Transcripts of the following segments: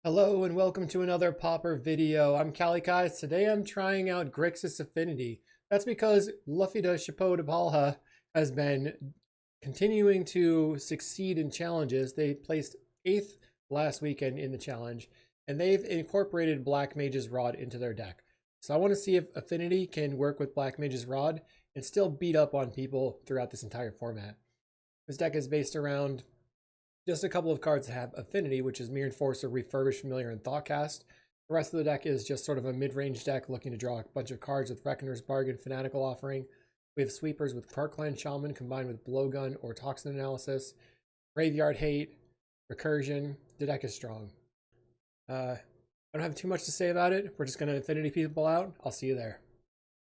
Hello and welcome to another Pauper video. I'm Kalikaiz. Today I'm trying out Grixis Affinity. That's because Luffy the Chapeau de Palha has been continuing to succeed in challenges. They placed 8th last weekend in the challenge, and they've incorporated Black Mage's Rod into their deck. So I want to see if Affinity can work with Black Mage's Rod and still beat up on people throughout this entire format. This deck is based around just a couple of cards that have Affinity, which is Mirror Enforcer, Refurbished, Familiar, and Thoughtcast. The rest of the deck is just sort of a mid-range deck looking to draw a bunch of cards with Reckoner's Bargain, Fanatical Offering. We have sweepers with Parkland Shaman combined with Blowgun or Toxin Analysis, Graveyard Hate, Recursion. The deck is strong. I don't have too much to say about it. We're just going to Affinity people out. I'll see you there.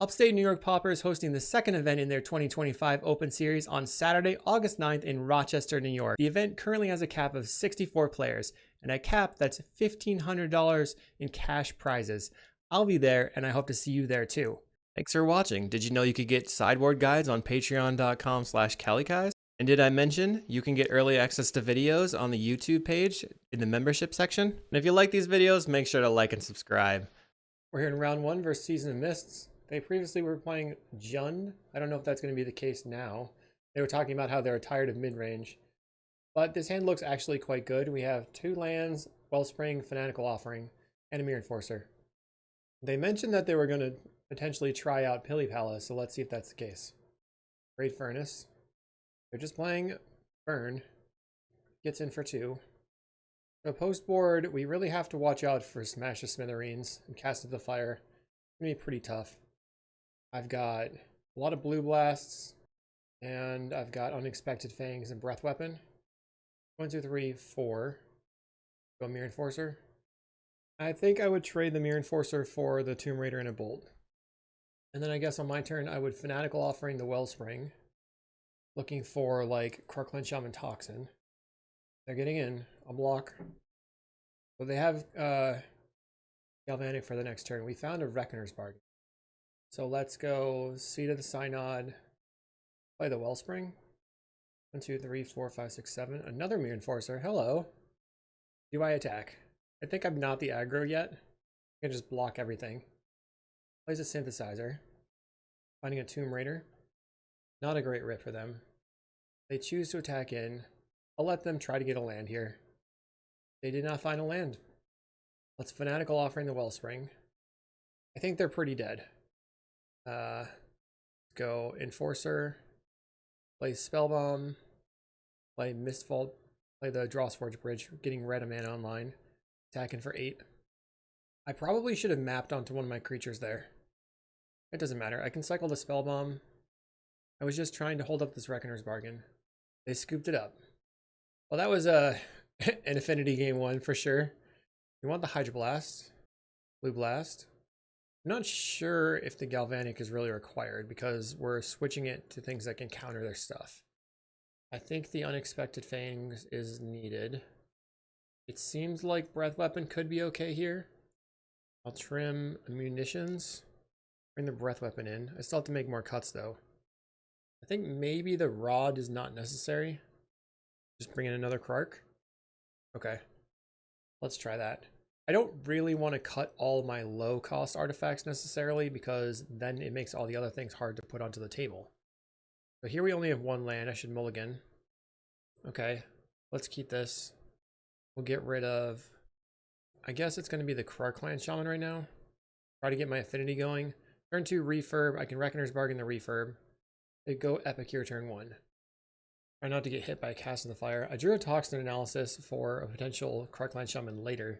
Upstate New York Pauper is hosting the second event in their 2025 Open Series on Saturday, August 9th in Rochester, New York. The event currently has a cap of 64 players, and a cap that's $1,500 in cash prizes. I'll be there, and I hope to see you there too. Thanks for watching. Did you know you could get sideboard guides on patreon.com/Kalikaiz? And did I mention you can get early access to videos on the YouTube page in the membership section? And if you like these videos, make sure to like and subscribe. We're here in round 1 versus Season of Mists. They previously were playing Jund. I don't know if that's going to be the case now. They were talking about how they're tired of mid-range. But this hand looks actually quite good. We have 2 lands, Wellspring, Fanatical Offering, and a Mirror Enforcer. They mentioned that they were going to potentially try out Pilly Palace, so let's see if that's the case. Great Furnace. They're just playing Burn. Gets in for 2. So post board, we really have to watch out for Smash the Smithereens and Cast of the Fire. It's going to be pretty tough. I've got a lot of Blue Blasts, and I've got Unexpected Fangs and Breath Weapon. 1, 2, 3, 4. Go Mirror Enforcer. I think I would trade the Mirror Enforcer for the Tomb Raider and a Bolt. And then I guess on my turn, I would Fanatical Offering the Wellspring. Looking for, like, Crarkland Shaman Toxin. They're getting in. I'll block. So they have Galvanic for the next turn. We found a Reckoner's Bargain. So let's go Seed of the Synod, play the Wellspring. 1, 2, 3, 4, 5, 6, 7. Another Mirror Enforcer. Hello. Do I attack? I think I'm not the aggro yet. I can just block everything. Plays a Synthesizer. Finding a Tomb Raider. Not a great rip for them. They choose to attack in. I'll let them try to get a land here. They did not find a land. Let's Fanatical Offering the Wellspring. I think they're pretty dead. Go Enforcer, play Spellbomb, play Mistvault, play the Drawsforge Bridge, getting red a mana online, attacking for 8. I probably should have mapped onto one of my creatures there. It doesn't matter. I can cycle the Spellbomb. I was just trying to hold up this Reckoner's Bargain. They scooped it up. Well, that was an Affinity game 1 for sure. You want the Hydroblast, Blue Blast. I'm not sure if the Galvanic is really required because we're switching it to things that can counter their stuff. I think the Unexpected Fangs is needed. It seems like Breath Weapon could be okay here. I'll trim munitions. Bring the Breath Weapon in. I still have to make more cuts though. I think maybe the Rod is not necessary. Just bring in another Krark. Okay. Let's try that. I don't really want to cut all my low cost artifacts necessarily because then it makes all the other things hard to put onto the table. So here we only have 1 land. I should mulligan. Okay, let's keep this. We'll get rid of, I guess it's going to be the Crarkland Shaman right now. Try to get my Affinity going. Turn 2 Refurb. I can Reckoner's Bargain the Refurb. They go Epicure turn 1. Try not to get hit by a Cast of the Fire. I drew a Toxin Analysis for a potential Crarkland Shaman later.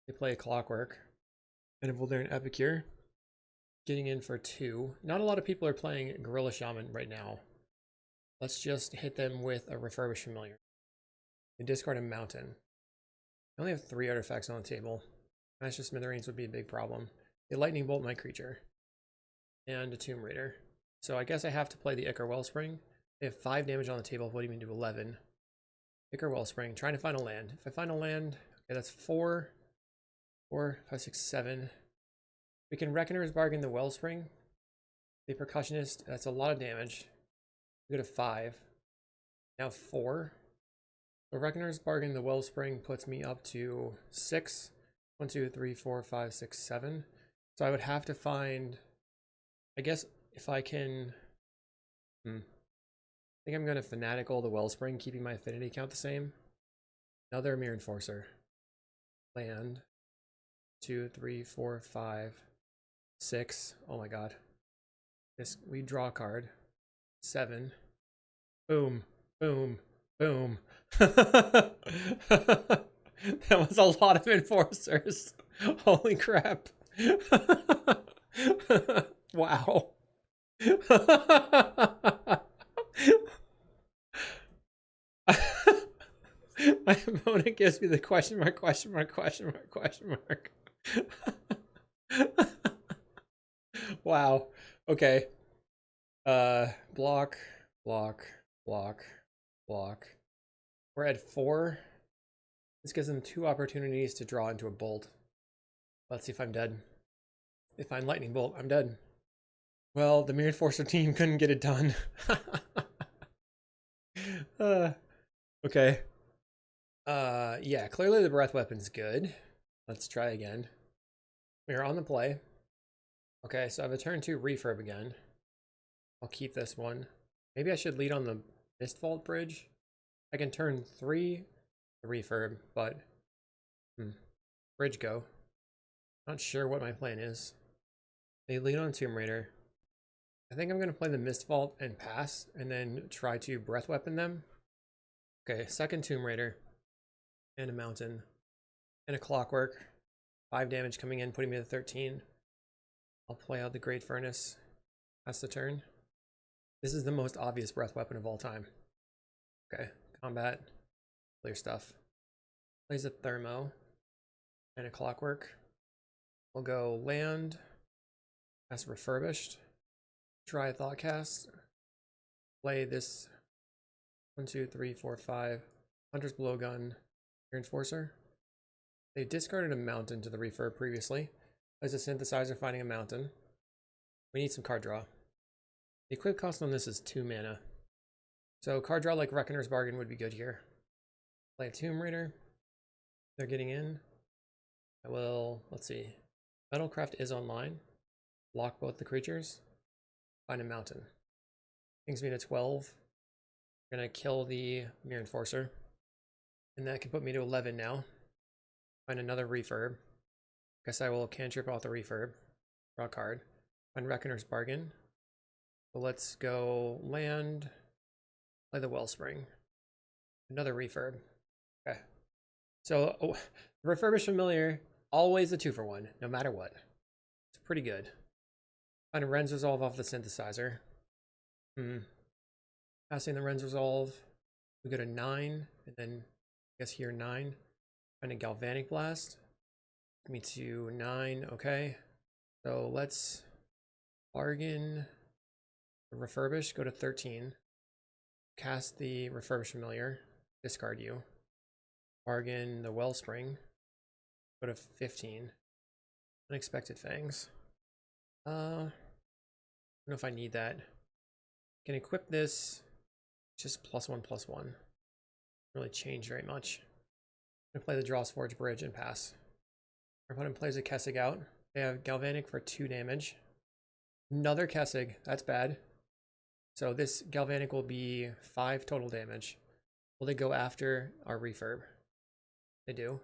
They play a Clockwork. And we'll do an Epicure. Getting in for 2. Not a lot of people are playing Gorilla Shaman right now. Let's just hit them with a Refurbished Familiar. And discard a Mountain. I only have 3 artifacts on the table. Smash the Smithereens would be a big problem. They Lightning Bolt my creature. And a Tomb Raider. So I guess I have to play the Ichor Wellspring. They have 5 damage on the table. What do you mean do 11? Ichor Wellspring. Trying to find a land. If I find a land, okay, that's 4. 4, 5, 6, 7. We can Reckoner's Bargain the Wellspring. The Percussionist, that's a lot of damage. We go to 5. Now 4. The Reckoner's Bargain, the Wellspring puts me up to 6. 1, 2, 3, 4, 5, 6, 7. So I would have to find, I guess if I can, I think I'm going to Fanatical the Wellspring, keeping my affinity count the same. Another Mirror Enforcer. Land. 2, 3, 4, 5, 6. Oh my god. We draw a card. 7. Boom. Boom. Boom. That was a lot of enforcers. Holy crap. Wow. My opponent gives me the question mark, question mark, question mark, question mark. Wow. Okay. Block, block, block, block. We're at 4. This gives them 2 opportunities to draw into a bolt. Let's see if I'm dead. If I'm lightning bolt, I'm dead. Well, the Mirror Enforcer team couldn't get it done. Okay. Yeah, clearly the breath weapon's good. Let's try again. We're on the play. Okay, so I have a turn 2 refurb again. I'll keep this one. Maybe I should lead on the Mistvault bridge. I can turn 3 refurb, but bridge go. Not sure what my plan is. They lead on Tomb Raider. I think I'm going to play the Mistvault and pass, and then try to breath weapon them. Okay, second Tomb Raider, and a Mountain, and a Clockwork. 5 damage coming in, putting me to 13. I'll play out the Great Furnace. That's the turn. This is the most obvious breath weapon of all time. Okay, combat, clear stuff. Plays a Thermo, and a Clockwork. We'll go land, cast Refurbished, try a Thoughtcast, play this 1, 2, 3, 4, 5, Hunter's Blowgun, Mirror Enforcer. They discarded a Mountain to the refurb previously. As a Synthesizer finding a Mountain. We need some card draw. The equip cost on this is 2 mana. So card draw like Reckoner's Bargain would be good here. Play a Tomb Raider. They're getting in. I will, let's see. Metalcraft is online. Lock both the creatures. Find a Mountain. Brings me to 12. We're gonna kill the Mirror Enforcer. And that can put me to 11 now. Find another refurb. Guess I will cantrip off the refurb. Draw a card. Find Reckoner's Bargain. So let's go land. Play the Wellspring. Another refurb. Okay. So Refurbished Familiar, always a 2-for-1, no matter what. It's pretty good. Find a Ren's Resolve off the Synthesizer. Passing the Ren's Resolve. We go to 9, and then I guess here 9. Find a Galvanic Blast. Get me to 9, okay. So let's bargain the Refurbished, go to 13. Cast the Refurbished Familiar, discard you. Bargain the Wellspring, go to 15. Unexpected Fangs. I don't know if I need that. Can equip this, just +1/+1. Don't really change very much. I'm gonna play the Drawsforge Bridge and pass. Our opponent plays a Kessig out. They have Galvanic for 2 damage. Another Kessig, that's bad. So this Galvanic will be 5 total damage. Will they go after our refurb? They do.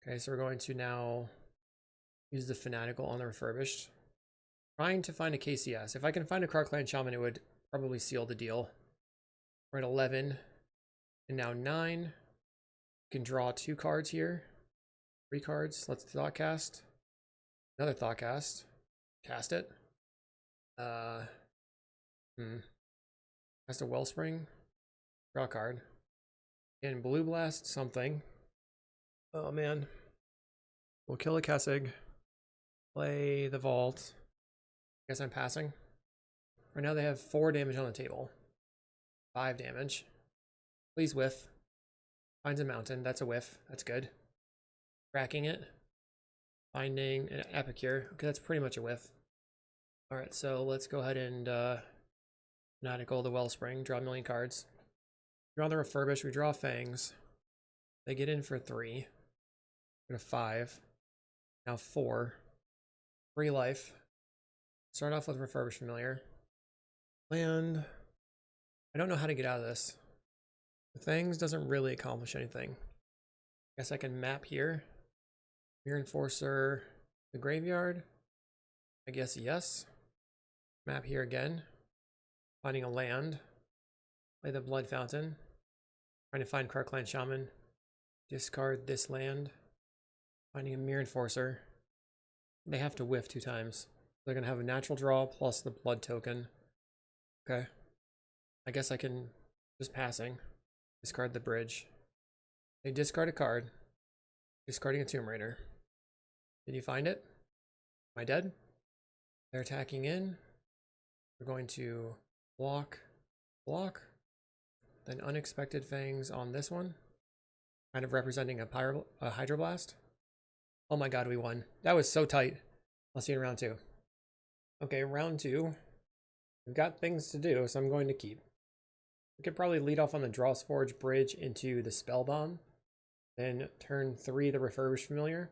Okay, so we're going to now use the Fanatical on the Refurbished. Trying to find a KCS. If I can find a Krark-Clan Shaman, it would probably seal the deal. We're at 11. And now 9. You can draw 2 cards here. 3 cards. Let's Thoughtcast. Another Thoughtcast. Cast it. Cast a Wellspring. Draw a card. And Blue Blast something. Oh man. We'll kill a Kessig. Play the Vault. Guess I'm passing. Right now they have 4 damage on the table. 5 damage. Please whiff. Finds a Mountain. That's a whiff. That's good. Cracking it. Finding an Epicure. Okay, that's pretty much a whiff. Alright, so let's go ahead and Fanatical the Wellspring. Draw a million cards. Draw the Refurbished, we draw Fangs. They get in for 3. Go to 5. Now 4. 3 life. Start off with Refurbished Familiar. Land. I don't know how to get out of this. The Fangs doesn't really accomplish anything. Guess I can map here. Mirror Enforcer, the graveyard. I guess yes. Map here again. Finding a land. Play the Blood Fountain. Trying to find Kalikaiz Shaman. Discard this land. Finding a Mirror Enforcer. They have to whiff 2 times. They're going to have a natural draw plus the blood token. Okay. I guess I can, just passing, discard the bridge. They discard a card. Discarding a Tomb Raider. Did you find it? Am I dead? They're attacking in. We're going to block, block. Then Unexpected Fangs on this one. Kind of representing a Hydroblast. Oh my god, we won. That was so tight. I'll see you in round 2. Okay, round 2. We've got things to do, so I'm going to keep. We could probably lead off on the Drawsforge Bridge into the Spell Bomb. Then turn 3 the Refurbished Familiar.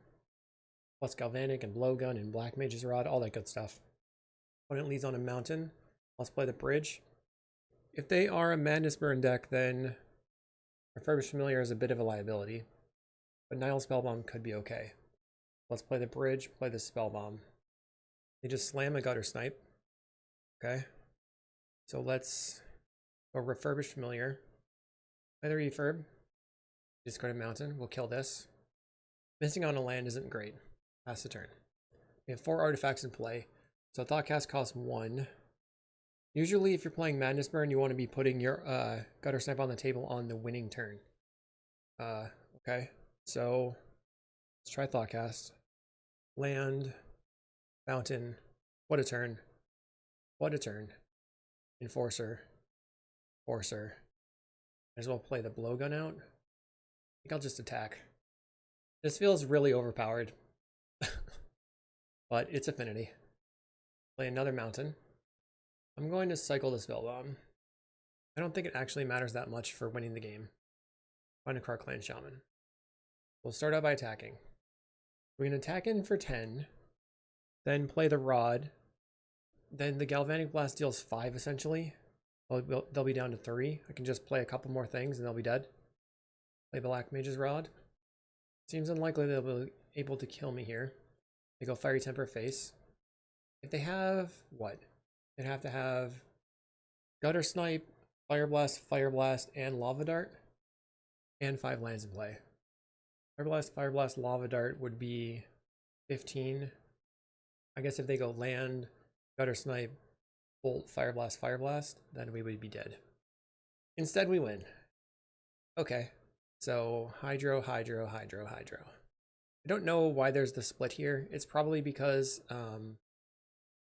Plus Galvanic and Blowgun and Black Mage's Rod, all that good stuff. Opponent leads on a Mountain. Let's play the Bridge. If they are a Madness Burn deck, then Refurbished Familiar is a bit of a liability. But Nile Spellbomb could be okay. Let's play the Bridge, play the Spellbomb. They just slam a Gutter Snipe. Okay. So let's go Refurbished Familiar. Play the Refurb. Discard a Mountain. We'll kill this. Missing on a land isn't great. Pass the turn. We have 4 artifacts in play. So Thoughtcast costs 1. Usually if you're playing Madness Burn, you want to be putting your Gutter Snipe on the table on the winning turn. Okay. So let's try Thoughtcast. Land. Mountain. What a turn. What a turn. Enforcer. Enforcer. Might as well play the Blowgun out. I think I'll just attack. This feels really overpowered. But it's Affinity. Play another Mountain. I'm going to cycle the Spellbomb. I don't think it actually matters that much for winning the game. Find a Kalikaiz Shaman. We'll start out by attacking. We're going to attack in for 10. Then play the Rod. Then the Galvanic Blast deals 5 essentially. Well, they'll be down to 3. I can just play a couple more things and they'll be dead. Play Black Mage's Rod. Seems unlikely they'll be able to kill me here. They go Fiery Temper face. If they have what? They'd have to have Gutter Snipe, Fire Blast, and Lava Dart. And 5 lands in play. Fire Blast, Lava Dart would be 15. I guess if they go land, Gutter Snipe, Bolt, Fire Blast, then we would be dead. Instead, we win. Okay, so Hydro. I don't know why there's the split here. It's probably because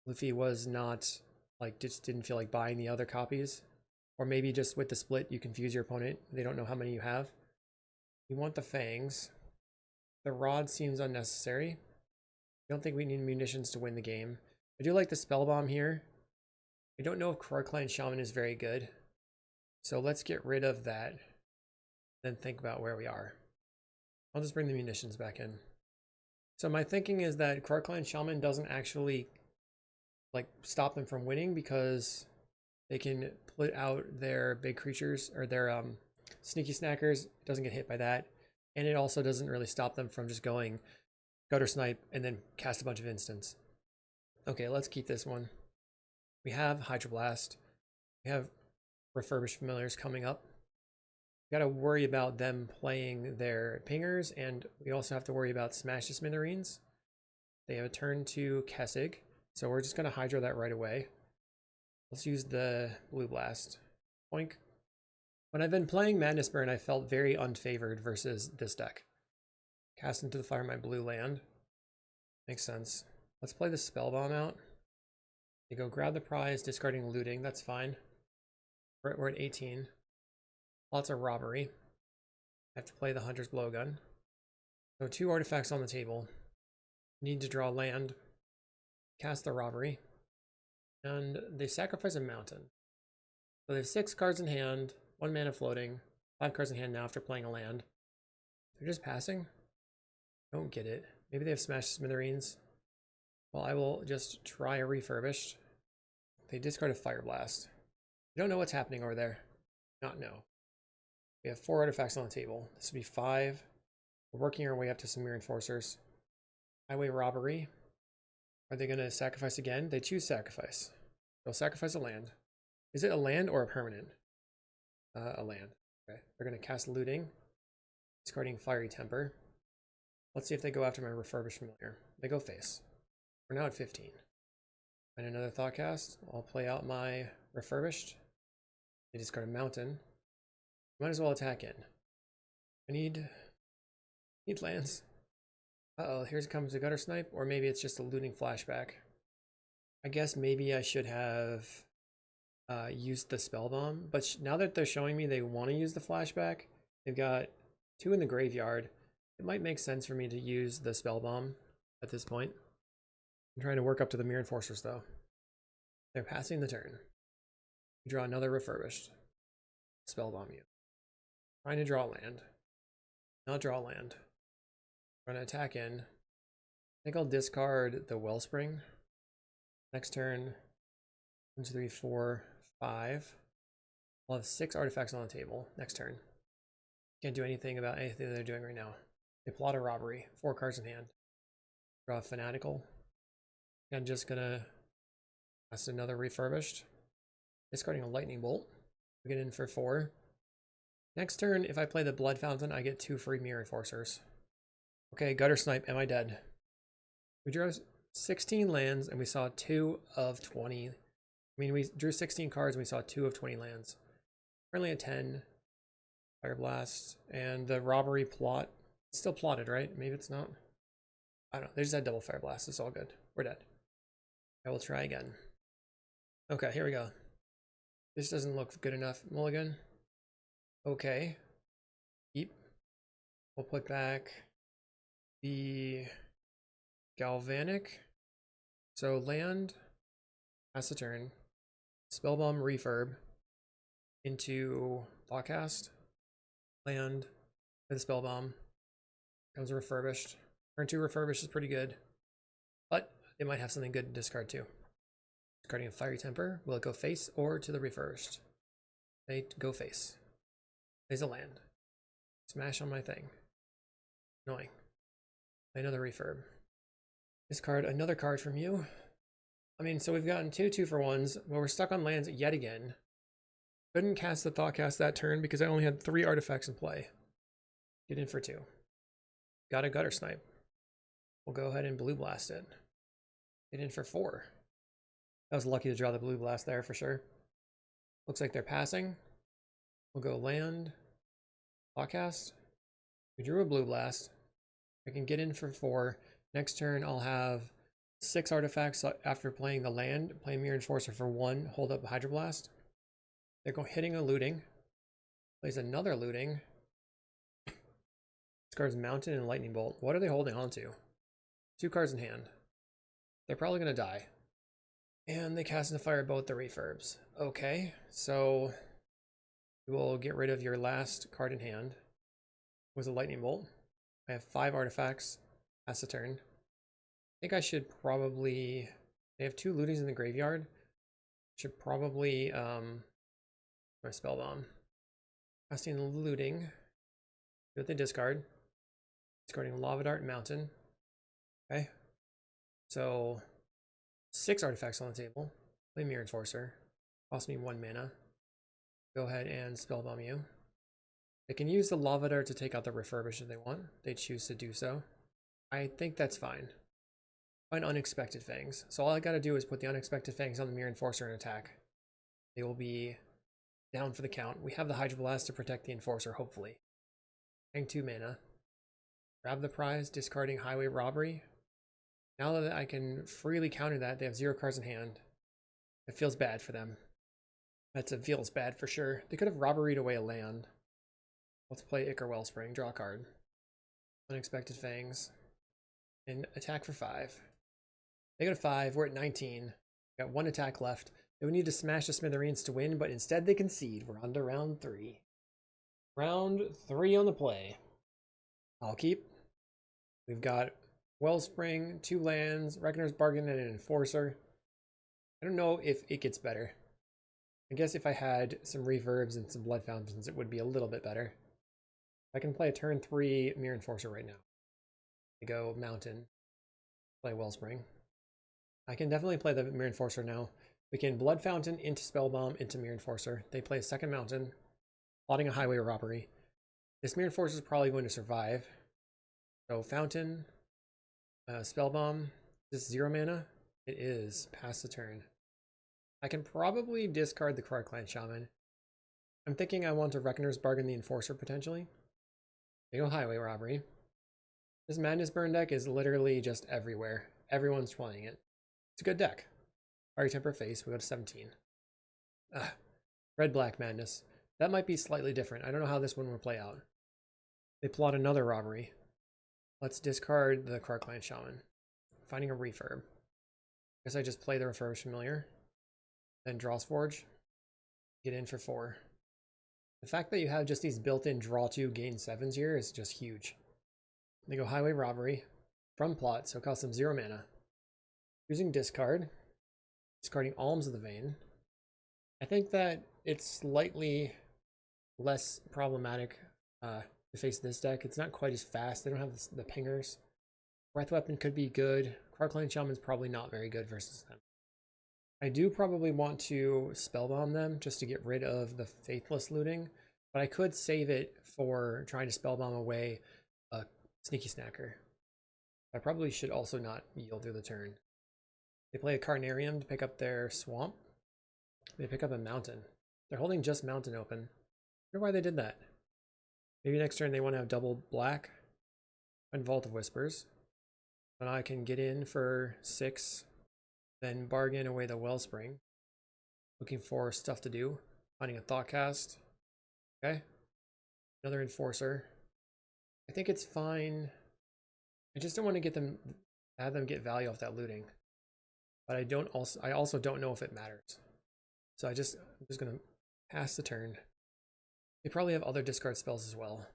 Luffy was not, like, just didn't feel like buying the other copies. Or maybe just with the split, you confuse your opponent. They don't know how many you have. You want the Fangs. The Rod seems unnecessary. I don't think we need munitions to win the game. I do like the Spell Bomb here. I don't know if Kalikaiz Shaman is very good. So let's get rid of that. Then think about where we are. I'll just bring the munitions back in. So my thinking is that Kalikaiz Shaman doesn't actually, like, stop them from winning because they can put out their big creatures or their sneaky snackers. It doesn't get hit by that. And it also doesn't really stop them from just going Gutter Snipe and then cast a bunch of instants. Okay, let's keep this one. We have Hydroblast. We have Refurbished Familiars coming up. We gotta worry about them playing their pingers, and we also have to worry about Smash the Smithereens. They have a turn to Kessig, so we're just gonna Hydro that right away. Let's use the Blue Blast. Boink. When I've been playing Madness Burn, I felt very unfavored versus this deck. Cast into the fire my blue land. Makes sense. Let's play the Spellbomb out. You go grab the prize, discarding looting. That's fine. We're at 18. Lots of robbery. I have to play the Hunter's Blowgun. So 2 artifacts on the table. Need to draw land. Cast the robbery. And they sacrifice a mountain. So they have 6 cards in hand. 1 mana floating. 5 cards in hand now after playing a land. They're just passing? Don't get it. Maybe they have Smashed Smithereens. Well, I will just try a Refurbished. They discard a Fire Blast. I don't know what's happening over there. Not know. We have 4 artifacts on the table. This would be 5. We're working our way up to some Mirror Enforcers. Highway Robbery. Are they going to sacrifice again? They choose sacrifice. They'll sacrifice a land. Is it a land or a permanent? A land. Okay. They're going to cast Looting. Discarding Fiery Temper. Let's see if they go after my Refurbished Familiar. They go face. We're now at 15. And another Thoughtcast. I'll play out my Refurbished. They discard a Mountain. Might as well attack in. I need lands. Uh-oh, here comes a Gutter Snipe, or maybe it's just a Looting Flashback. I guess maybe I should have used the Spell Bomb, but now that they're showing me they want to use the Flashback, they've got 2 in the graveyard. It might make sense for me to use the Spell Bomb at this point. I'm trying to work up to the Mirror Enforcers, though. They're passing the turn. We draw another Refurbished. Spell Bomb you. Trying to draw land. Not draw land. I'm going to attack in. I think I'll discard the Wellspring. Next turn, 1, 2, 3, 4, 5. I'll have 6 artifacts on the table next turn. Can't do anything about anything they're doing right now. They plot a robbery. 4 cards in hand. Draw a Fanatical. I'm just going to cast another Refurbished. Discarding a Lightning Bolt. We get in for 4. Next turn, if I play the Blood Fountain, I get 2 free Mirror Enforcers. Okay, Gutter Snipe, am I dead? We drew 16 lands and we saw 2 of 20. I mean, we drew 16 cards and we saw 2 of 20 lands. Currently at 10. Fire Blast. And the Robbery plot. It's still plotted, right? Maybe it's not. I don't know. They just had double Fire Blast. It's all good. We're dead. I will try again. Okay, here we go. This doesn't look good enough. Mulligan. Okay. Keep. We'll put back the Galvanic. So land, pass the turn. Spellbomb Refurb into Thoughtcast. Land with the Spellbomb. Comes Refurbished. Turn 2 Refurbished is pretty good. But they might have something good to discard too. Discarding a Fiery Temper. Will it go face or to the Refurbished? They go face. There's a land. Smash on my thing. Annoying. Play another Refurb. Discard another card from you. I mean, so we've gotten 2 2-for-1s, but we're stuck on lands yet again. Couldn't cast the Thoughtcast that turn because I only had 3 artifacts in play. Get in for 2. Got a Gutter Snipe. We'll go ahead and Blue Blast it. Get in for 4. I was lucky to draw the Blue Blast there for sure. Looks like they're passing. We'll go land. Thoughtcast. We drew a Blue Blast. I can get in for 4. Next turn, I'll have 6 artifacts after playing the land. Play Mirror Enforcer for 1. Hold up Hydroblast. They're hitting a Looting. Plays another Looting. Discards Mountain and Lightning Bolt. What are they holding on to? 2 cards in hand. They're probably going to die. And they cast and fire both the Refurbs. Okay, so we will get rid of your last card in hand. Was a Lightning Bolt. I have 5 artifacts. Pass the turn. I think I should probably... They have 2 Lootings in the graveyard. Should probably my Spellbomb. Casting the Looting. Do what they discard. Discarding Lava Dart Mountain. Okay. So 6 artifacts on the table. Play Mirror Enforcer. Cost me 1 mana. Go ahead and Spellbomb you. They can use the Lava Dart to take out the Refurbished if they want. They choose to do so. I think that's fine. Find Unexpected Fangs. So all I gotta do is put the Unexpected Fangs on the Mirror Enforcer and attack. They will be down for the count. We have the Hydroblast to protect the Enforcer, hopefully. Paying 2 mana. Grab the prize, discarding Highway Robbery. Now that I can freely counter that, they have 0 cards in hand. It feels bad for them. It feels bad for sure. They could have robberied away a land. Let's play Ichor Wellspring, draw a card. Unexpected Fangs. And attack for 5. They go to 5, we're at 19. Got 1 attack left. They would need to smash the Smithereens to win, but instead they concede. We're on to round 3. Round 3 on the play. I'll keep. We've got Wellspring, 2 lands, Reckoner's Bargain, and an Enforcer. I don't know if it gets better. I guess if I had some Reverbs and some Blood Fountains, it would be a little bit better. I can play a turn 3 Mirror Enforcer right now. I go Mountain, play Wellspring. I can definitely play the Mirror Enforcer now. We can Blood Fountain into Spellbomb into Mirror Enforcer. They play a second Mountain, plotting a Highway Robbery. This Mirror Enforcer is probably going to survive. So Fountain, Spellbomb. Is this 0 mana? It is. Pass the turn. I can probably discard the Kalikaiz Shaman. I'm thinking I want to Reckoner's Bargain the Enforcer potentially. They go Highway Robbery. This Madness Burn deck is literally just everywhere. Everyone's playing it. It's a good deck. Fiery Temper face, we go to 17. Red-Black Madness. That might be slightly different. I don't know how this one will play out. They plot another Robbery. Let's discard the Kalikaiz Shaman. Finding a Refurb. I guess I just play the Refurbished Familiar. Then Draw's Forge. Get in for 4. The fact that you have just these built-in draw 2, gain 7s here is just huge. They go Highway Robbery from plot, so it costs them 0 mana. Using discard. Discarding Alms of the Vein. I think that it's slightly less problematic to face this deck. It's not quite as fast. They don't have the pingers. Breath Weapon could be good. Kalikaiz Shaman's probably not very good versus them. I do probably want to Spellbomb them just to get rid of the Faithless looting, but I could save it for trying to Spellbomb away a Sneaky Snacker. I probably should also not yield through the turn. They play a Carnarium to pick up their Swamp. They pick up a Mountain. They're holding just Mountain open. I wonder why they did that. Maybe next turn they want to have double black and Vault of Whispers. And I can get in for 6, then bargain away the Wellspring. Looking for stuff to do. Finding a Thoughtcast. Okay. Another Enforcer. I think it's fine. I just don't want to have them get value off that looting. But I also don't know if it matters. So I'm just gonna pass the turn. They probably have other discard spells as well.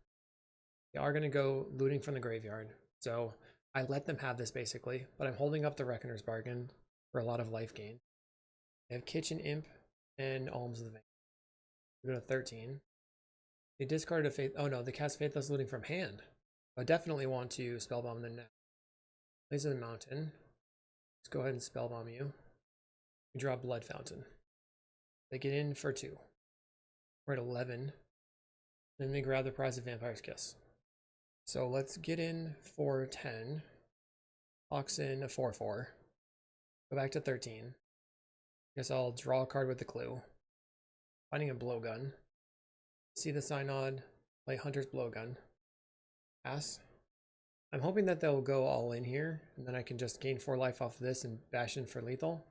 They are gonna go looting from the graveyard. So I let them have this basically, but I'm holding up the Reckoner's Bargain for a lot of life gain. They have Kitchen Imp and Alms of the Vein. We go to 13. They discarded a Faith. Oh no, they cast Faithless Looting from hand. I definitely want to Spellbomb them now. Blaze of the Mountain. Let's go ahead and Spellbomb you. We draw Blood Fountain. They get in for 2. We're at 11. Then they grab the prize of Vampire's Kiss. So let's get in for 10. Locks in a 4/4. Go back to 13. Guess I'll draw a card with the clue. Finding a Blowgun. See the Synod. Play Hunter's Blowgun. Pass. I'm hoping that they'll go all in here, and then I can just gain 4 life off of this and bash in for lethal.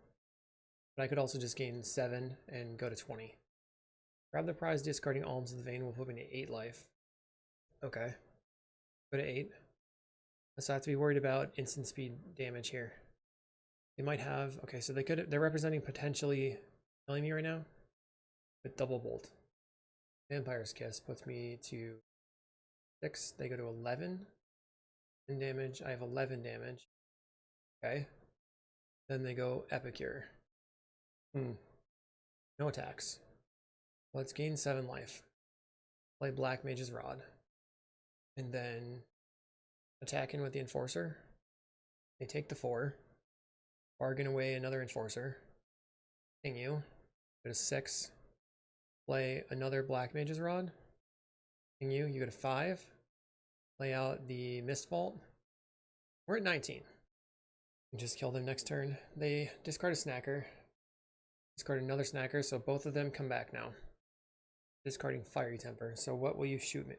But I could also just gain 7 and go to 20. Grab the prize, discarding Alms of the Vein will put me to 8 life. Okay. Go to 8. So I have to be worried about instant speed damage here. They might have, okay, so they're representing potentially killing me right now with Double Bolt. Vampire's Kiss puts me to 6. They go to 11. 10 damage. I have 11 damage. Okay. Then they go Epicure. No attacks. Let's gain 7 life. Play Black Mage's Rod. And then attack in with the Enforcer. They take the 4. Bargain away another Enforcer. Ping you. Go to 6. Play another Black Mage's Rod. Ping you. You go to 5. Play out the Mistvault. We're at 19. And just kill them next turn. They discard a Snacker. Discard another Snacker, so both of them come back now. Discarding Fiery Temper. So what will you shoot me?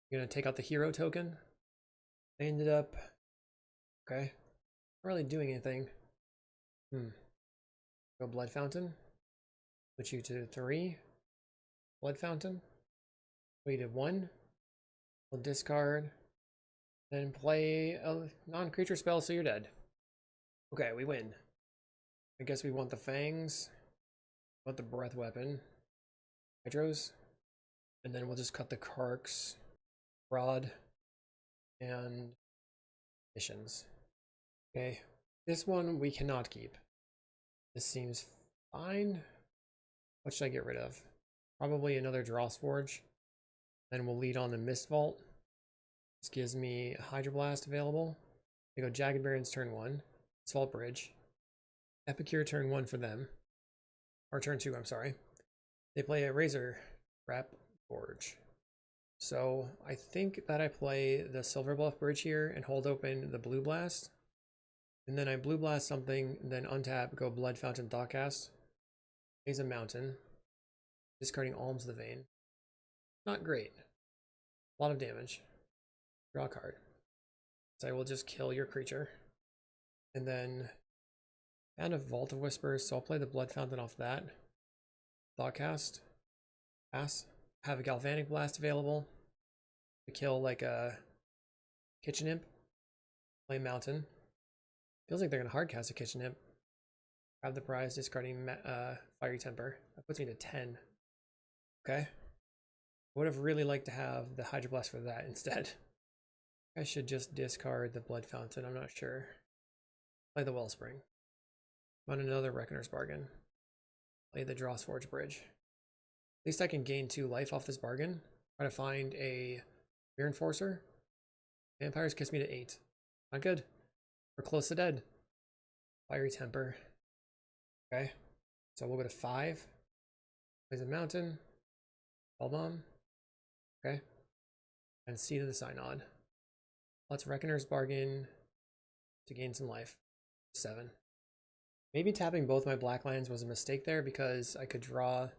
You're gonna take out the hero token? They ended up... Okay. Not really doing anything. Go Blood Fountain. Put you to 3. Blood Fountain. We did 1. We'll discard. Then play a non-creature spell, so you're dead. Okay, we win. I guess we want the Fangs. Put the breath weapon, hydros, and then we'll just cut the Karks, rod, and missions. Okay, this one we cannot keep. This seems fine. What should I get rid of? Probably another Drossforge. Then we'll lead on the Mist Vault. This gives me Hydroblast available. They go Jagged Barrens turn 1. Assault Bridge. Epicure turn 1 for them. Or turn 2, I'm sorry. They play a Razor Wrap Forge. So I think that I play the Silver Bluff Bridge here and hold open the Blue Blast. And then I Blue Blast something, and then untap, go Blood Fountain Thoughtcast. Raise a Mountain. Discarding Alms the Vein. Not great. A lot of damage. Draw a card. So I will just kill your creature. And then and a Vault of Whispers, so I'll play the Blood Fountain off that. Thoughtcast. Pass. Have a Galvanic Blast available to kill like a Kitchen Imp. Play Mountain. Feels like they're gonna hardcast a Kitchen Imp. Grab the prize, discarding Fiery Temper. That puts me to 10. Okay. I would have really liked to have the Hydroblast for that instead. I should just discard the Blood Fountain, I'm not sure. Play the Wellspring. Run another Reckoner's Bargain. Play the Drossforge Bridge. At least I can gain 2 life off this bargain. Try to find a Fear Enforcer. Vampires kiss me to 8. Not good. We're close to dead. Fiery Temper. Okay. So we'll go to 5. Plays a Mountain. Spellbomb. Okay. And Seed of the Synod. Let's Reckoner's Bargain to gain some life. 7. Maybe tapping both my black lands was a mistake there because I could draw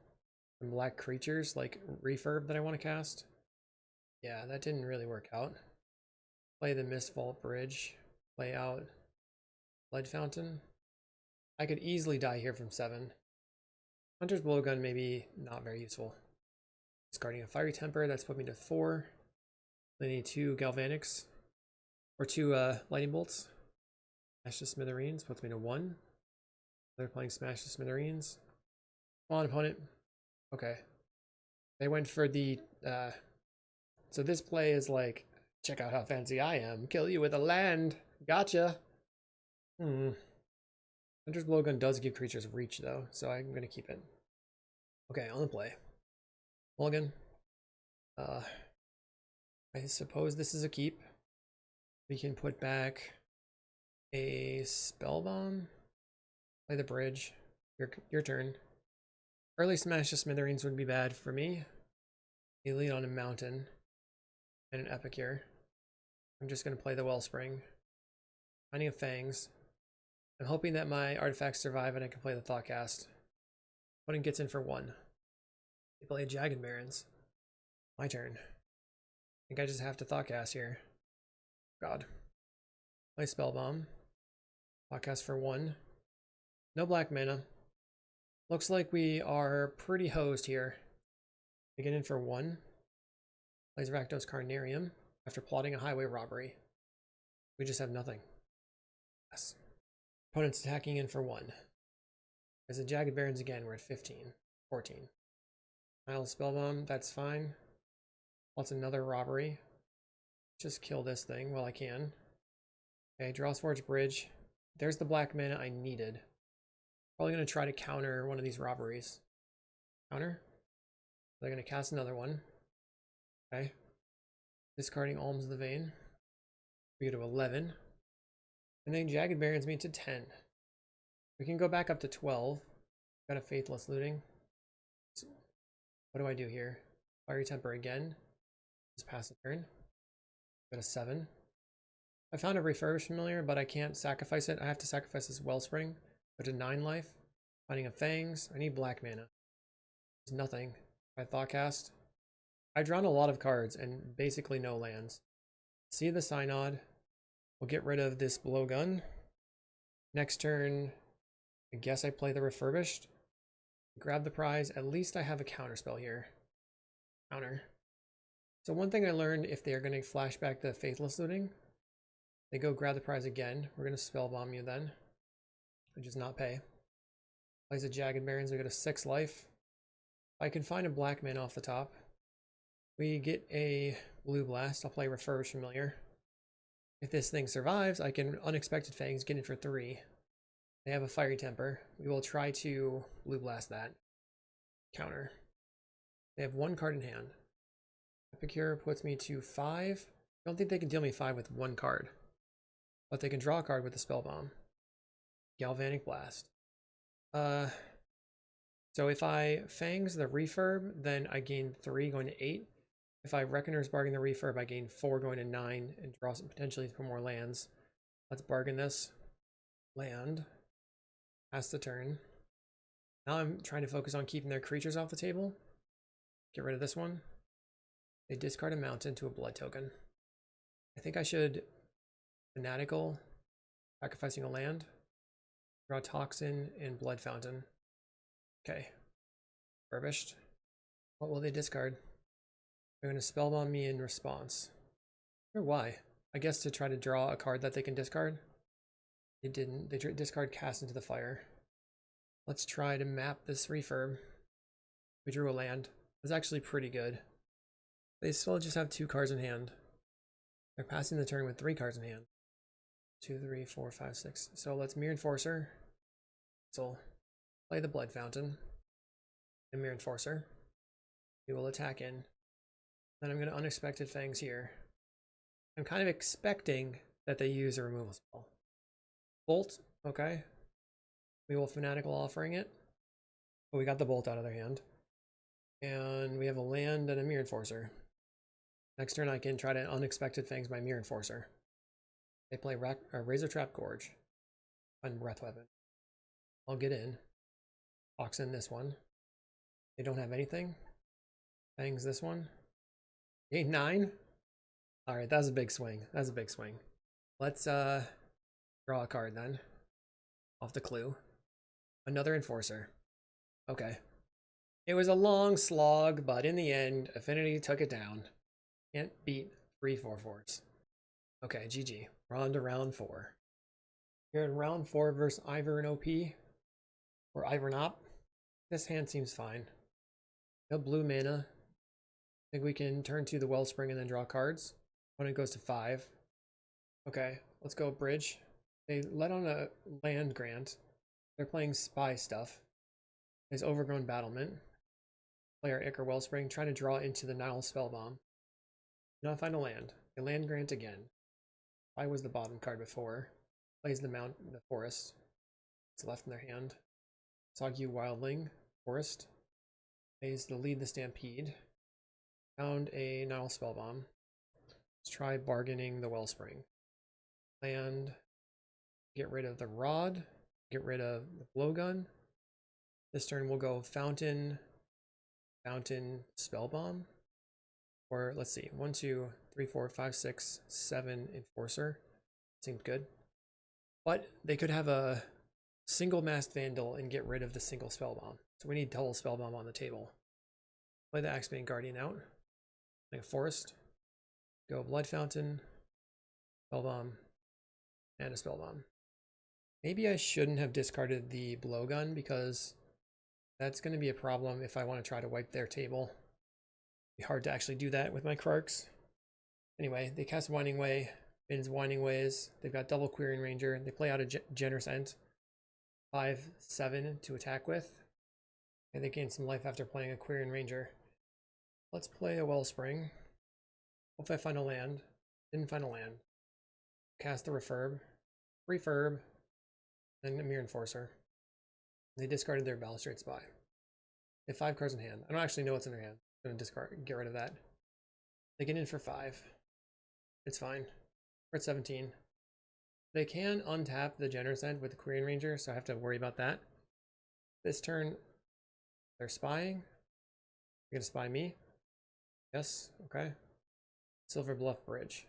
some black creatures like Refurb that I want to cast. Yeah, that didn't really work out. Play the Mist Vault Bridge. Play out Blood Fountain. I could easily die here from 7. Hunter's Blowgun maybe not very useful. Discarding a Fiery Temper, that's put me to 4. I need 2 Galvanics. Or 2 Lightning Bolts. Smash the Smithereens, puts me to 1. They're playing Smash the Smithereens. Come on, opponent. Okay. They went for the... So this play is like, check out how fancy I am. Kill you with a land. Gotcha. Hunter's Blowgun does give creatures reach though, so I'm going to keep it. Okay, on the play. Mulligan. I suppose this is a keep. We can put back a Spellbomb. Play the Bridge. Your turn. Early Smash the Smithereens would be bad for me. You lead on a Mountain and an Epicure. I'm just going to play the Wellspring. Finding a Fangs. I'm hoping that my artifacts survive and I can play the Thoughtcast. Opponent gets in for 1. They play Jagged Barrens. My turn. I think I just have to Thoughtcast here. God. Play Spellbomb. Thoughtcast for 1. No black mana. Looks like we are pretty hosed here. We get in for 1. Plays Rakdos Carnarium after plotting a highway robbery. We just have nothing. Yes. Opponent's attacking in for 1. There's a Jagged Barrens again, we're at 15. 14. Isle Spellbomb, that's fine. What's another robbery? Just kill this thing while I can. Okay, Drossforge Bridge. There's the black mana I needed. Probably going to try to counter one of these robberies. Counter. They're going to cast another one. Okay. Discarding Alms of the Vein. We go to 11. And then Jagged Barrens me to 10. We can go back up to 12. Got a Faithless Looting. So what do I do here? Fiery Temper again. Just pass the turn. Got a 7. I found a Refurbished Familiar, but I can't sacrifice it. I have to sacrifice this Wellspring. Go to 9 life. Finding a Fangs. I need black mana. There's nothing. I Thoughtcast. I've drawn a lot of cards and basically no lands. See the Synod. We'll get rid of this Blowgun. Next turn, I guess I play the Refurbished. Grab the prize. At least I have a counterspell here. Counter. So one thing I learned, if they're going to flashback the Faithless Looting, they go grab the prize again. We're going to Spellbomb you then. Which is not pay. Plays a Jagged Barrens, we get a 6 life. I can find a black man off the top. We get a blue blast. I'll play Refurbished Familiar. If this thing survives, I can Unexpected Fangs, get in for 3. They have a Fiery Temper. We will try to blue blast that. Counter. They have 1 card in hand. Epicure puts me to 5. I don't think they can deal me 5 with 1 card. But they can draw a card with the Spell Bomb. Galvanic Blast. So if I Fangs the Refurb, then I gain 3 going to 8. If I Reckoner's Bargain the Refurb, I gain 4 going to 9 and draw some potentially for more lands. Let's bargain this. Land. Pass the turn. Now I'm trying to focus on keeping their creatures off the table. Get rid of this one. They discard a mountain to a blood token. I think I should Fanatical, sacrificing a land. Draw Toxin and Blood Fountain. Okay. Refurbished. What will they discard? They're going to Spellbomb me in response. I wonder why. I guess to try to draw a card that they can discard. They didn't. They discard Cast into the Fire. Let's try to map this refurb. We drew a land. It's actually pretty good. They still just have 2 cards in hand. They're passing the turn with 3 cards in hand. 2, 3, 4, 5, 6. So let's Mirror Enforcer. So play the Blood Fountain. And Mirror Enforcer. We will attack in. Then I'm going to Unexpected Fangs here. I'm kind of expecting that they use a removal spell. Bolt, okay. We will Fanatical Offering it. But we got the Bolt out of their hand. And we have a land and a Mirror Enforcer. Next turn I can try to Unexpected Fangs my Mirror Enforcer. They play Razor Trap Gorge. And Breath Weapon. I'll get in. Box in this one. They don't have anything. Fangs this one. Gain 9. Alright, that was a big swing. That was a big swing. Let's draw a card then. Off the clue. Another Enforcer. Okay. It was a long slog, but in the end, Affinity took it down. Can't beat 3 4/4s. Okay, GG. We're on to round 4. Here in round 4 versus Ivern OP. Or Ivern Op. This hand seems fine. No blue mana. I think we can turn to the Wellspring and then draw cards. When it goes to 5. Okay, let's go Bridge. They let on a land grant. They're playing Spy stuff. There's Overgrown Battlement. Play our Ichor Wellspring, trying to draw into the Nile Spellbomb. Do not find a land. They land grant again. Spy was the bottom card before. Plays the Forest. It's left in their hand. Soggy Wildling. Forest. Plays the Lead the Stampede. Found a Nile Spellbomb. Let's try bargaining the Wellspring. Land. Get rid of the Rod. Get rid of the Blowgun. This turn we'll go Fountain, Spellbomb. Or let's see, 1, 2, 3, 4, 5, 6, 7 Enforcer. Seems good. But they could have a single Masked Vandal and get rid of the single Spellbomb. So we need double Spellbomb on the table. Play the Axebane Guardian out. Make a Forest. Go Blood Fountain, Spellbomb, and a Spellbomb. Maybe I shouldn't have discarded the Blowgun because that's going to be a problem if I want to try to wipe their table. It'd be hard to actually do that with my Krarks. Anyway, they cast Winding Way, Bin's Winding Ways. They've got double Querying Ranger. They play out a Generous Ent. 5, 7 to attack with. And they gain some life after playing a Querying Ranger. Let's play a Wellspring. Hope I find a land. Didn't find a land. Cast the Refurb. Refurb. And a Mirror Enforcer. They discarded their Balustrade Spy. They have 5 cards in hand. I don't actually know what's in their hand. I'm going to get rid of that. They get in for 5. It's fine. We're at 17. They can untap the Generous Ent with the Querying Ranger, so I have to worry about that. This turn, they're spying. They're going to spy me. Yes, okay. Silver Bluff Bridge.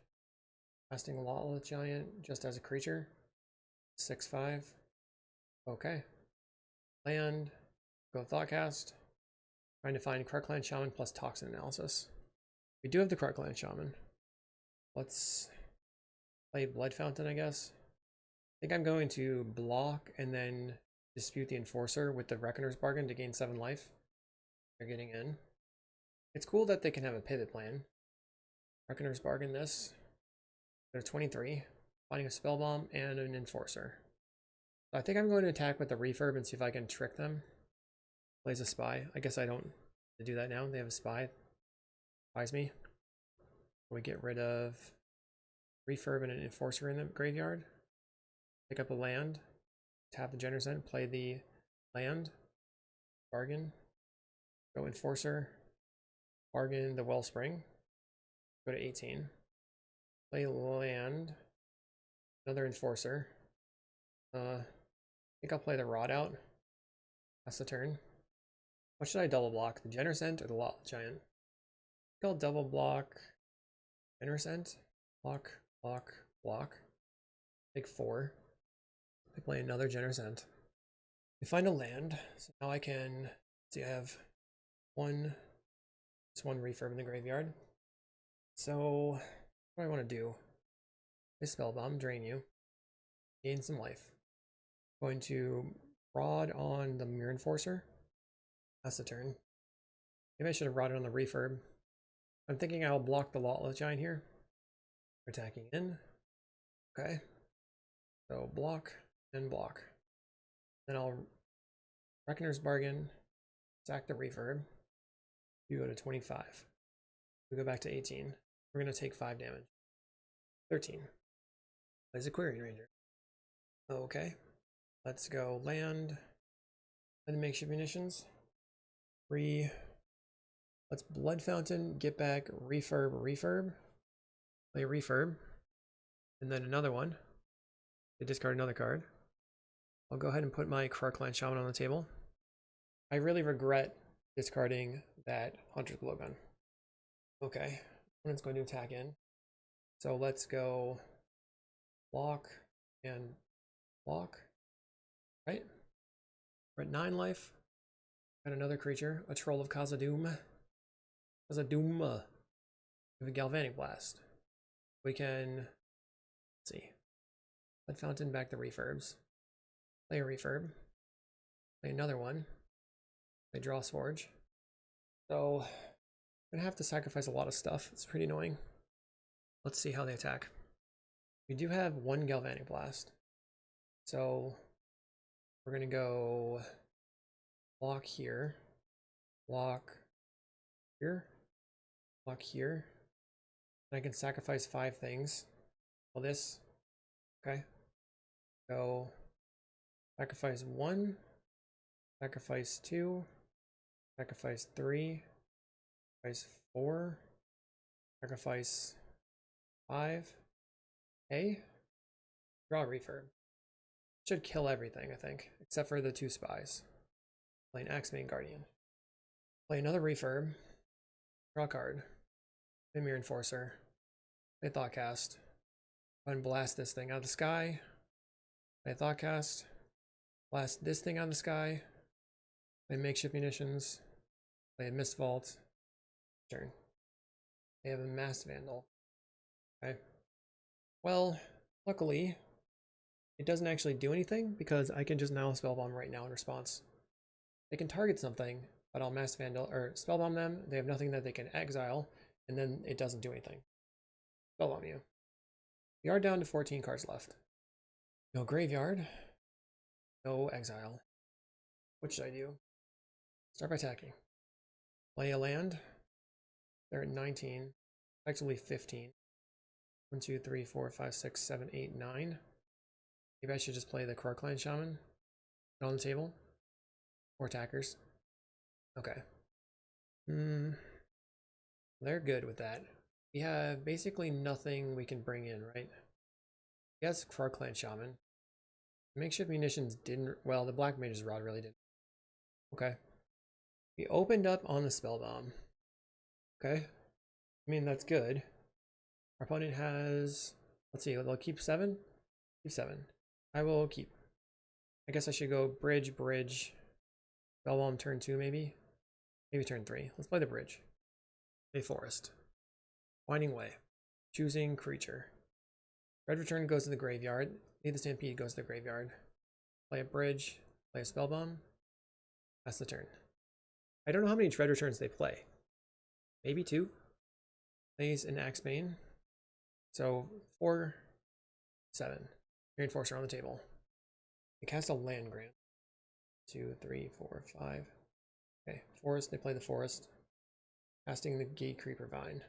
Casting Lawless Giant just as a creature. 6/5. Okay. Land. Go Thoughtcast. Trying to find Krark-Clan Shaman plus Toxin Analysis. We do have the Krark-Clan Shaman. Let's play Blood Fountain, I guess. I think I'm going to block and then dispute the Enforcer with the Reckoner's Bargain to gain 7 life. They're getting in. It's cool that they can have a pivot plan. Reckoner's Bargain this. They're 23. Finding a Spell Bomb and an Enforcer. So I think I'm going to attack with the Refurb and see if I can trick them. Plays a Spy. I guess I don't do that now. They have a Spy. Spies me. We get rid of Refurb and an Enforcer in the graveyard. Pick up a land. Tap the Generous End. Play the land. Bargain. Go Enforcer. Bargain the Wellspring. Go to 18. Play land. Another Enforcer. I think I'll play the Rod out. That's the turn. What should I double block? The Generous End or the Lot Giant? I think I'll double block Generous End. Block, block, block. Take 4. I play another Generous End. We find a land. So now I can see I have one Refurb in the graveyard. So what do I want to do? I Spell Bomb, drain you. Gain some life. Going to Rod on the Mirror Enforcer. That's the turn. Maybe I should have Rodded on the Refurb. I'm thinking I'll block the Lotless Giant here. Attacking in. Okay. So block and block. Then I'll Reckoner's Bargain. Sack the Refurb. You go to 25. We go back to 18. We're going to take 5 damage. 13. Plays a Query Ranger. Okay. Let's go land. And the Makeshift Munitions. 3. Let's Blood Fountain. Get back. Refurb. Play a Refurb. And then another one. They discard another card. I'll go ahead and put my Kalikaiz Shaman on the table. I really regret discarding that Hunter's Blowgun. Okay. Opponent's going to attack in. So let's go block and block. Right? We're at 9 life. Got another creature, a Troll of Khazad-dûm. Khazad-dûm. We have a Galvanic Blast. We can, let's see. Blood Fountain, back the Refurbs. Play a Refurb. Play another one. Play Draw Forge. So I'm gonna have to sacrifice a lot of stuff. It's pretty annoying. Let's see how they attack. We do have 1 Galvanic Blast. So we're gonna go block here, block here, block here. And I can sacrifice 5 things. Well, this, okay. Go sacrifice 1, sacrifice 2, sacrifice 3, sacrifice 4, sacrifice 5. Okay. Draw a Refurb. Should kill everything, I think, except for the 2 spies. Play an Axemane Guardian. Play another Refurb. Draw a card. Play Mirror Enforcer. Play Thoughtcast. And blast this thing out of the sky. Play Thoughtcast. Blast this thing out of the sky. Play Makeshift Munitions. Play a Mist Vault. Turn. They have a Mass Vandal. Okay. Well, luckily, it doesn't actually do anything because I can just now Spellbomb right now in response. They can target something, but I'll Mass Vandal or Spellbomb them. They have nothing that they can exile, and then it doesn't do anything. Spellbomb you. We are down to 14 cards left. No graveyard. No exile. What should I do? Start by attacking. Play a land. They're at 19. Effectively 15. 1, 2, 3, 4, 5, 6, 7, 8, 9. Maybe I should just play the Kalikaiz Shaman. Put on the table. 4 attackers. Okay. They're good with that. We have basically nothing we can bring in, right? Yes, Kalikaiz Shaman. Makeshift Munitions didn't, well, the Black Mage's Rod really didn't. Okay. We opened up on the Spellbomb. Okay. I mean, that's good. Our opponent has, let's see, they'll keep 7? Keep 7. I will keep. I guess I should go bridge. Spellbomb turn 2 maybe? Maybe turn 3. Let's play the bridge. Play Forest. Winding Way. Choosing creature. Red Return goes to the graveyard. Need the Stampede goes to the graveyard. Play a bridge. Play a spell bomb. Pass the turn. I don't know how many dread returns they play. Maybe 2. Plays an Axebane. So 4, 7. Reinforcer on the table. They cast a land grant. 2, 3, 4, 5. Okay, forest. They play the forest. Casting the Gate Creeper Vine.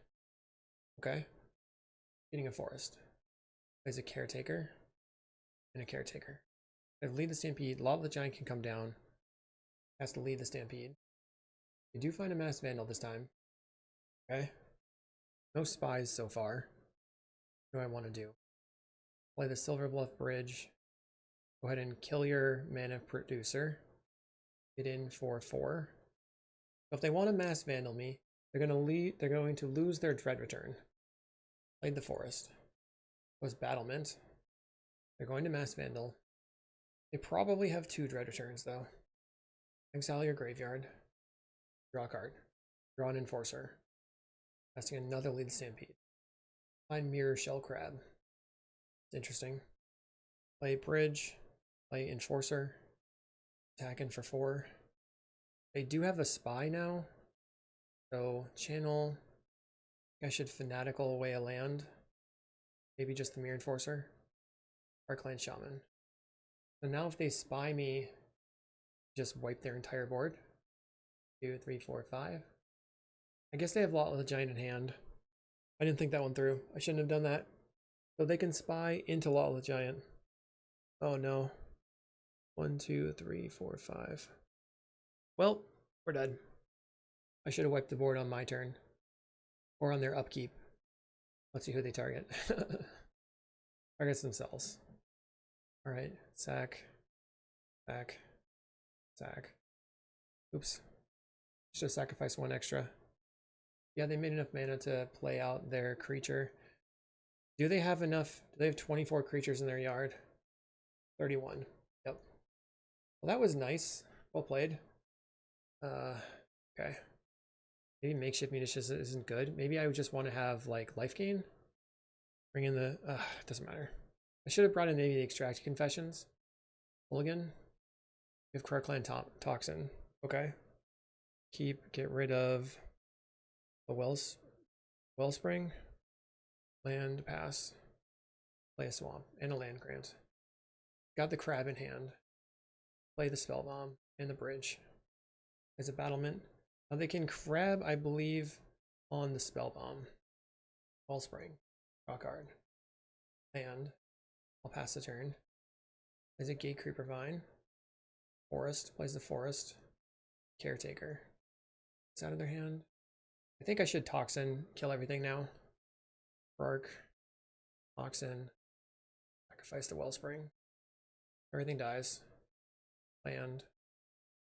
Okay. Getting a forest. Plays a caretaker. And a caretaker. They lead the Stampede. Lot of the Giant can come down. Has to lead the Stampede. You do find a Mass Vandal this time. Okay. No spies so far. What do I want to do? Play the Silver Bluff Bridge. Go ahead and kill your mana producer. Get in for 4. So if they want to Mass Vandal me, they're going to lose their Dread Return. Played the Forest. Was Battlement. They're going to Mass Vandal. They probably have 2 Dread Returns though. Exile your graveyard. Draw a card. Draw an Enforcer. Casting another Lead Stampede. Find Mirror Shell Crab. It's interesting. Play Bridge. Play Enforcer. Attack in for 4. They do have a Spy now. So channel. I should Fanatical away a land. Maybe just the Mirror Enforcer. Parkland Shaman. So now if they spy me, just wipe their entire board. 2, 3, 4, 5. I guess they have Lot of the Giant in hand. I didn't think that one through. I shouldn't have done that. So they can spy into Lot of the Giant. Oh no. 1, 2, 3, 4, 5. Well, we're dead. I should have wiped the board on my turn. Or on their upkeep. Let's see who they target. Targets themselves. Alright, sack. Sack. Sack. Oops. Should have sacrificed 1 extra. Yeah, they made enough mana to play out their creature. Do they have enough? Do they have 24 creatures in their yard? 31. Yep. Well, that was nice. Well played. Okay. Maybe makeshift munitions isn't good. Maybe I would just want to have like life gain. Bring in the doesn't matter. I should have brought in maybe the Extract Confessions. Mulligan. We have Crarclan Toxin. Okay. Get rid of the Wellspring. Land, pass. Play a swamp and a land grant. Got the crab in hand. Play the spell bomb and the bridge. As a battlement. Now they can crab, I believe, on the spell bomb. Wellspring. Draw card. Land. I'll pass the turn. Plays a Gate Creeper Vine. Forest. Plays the forest. Caretaker. It's out of their hand. I think I should Toxin. Kill everything now. Bark. Toxin. Sacrifice the Wellspring. Everything dies. Land.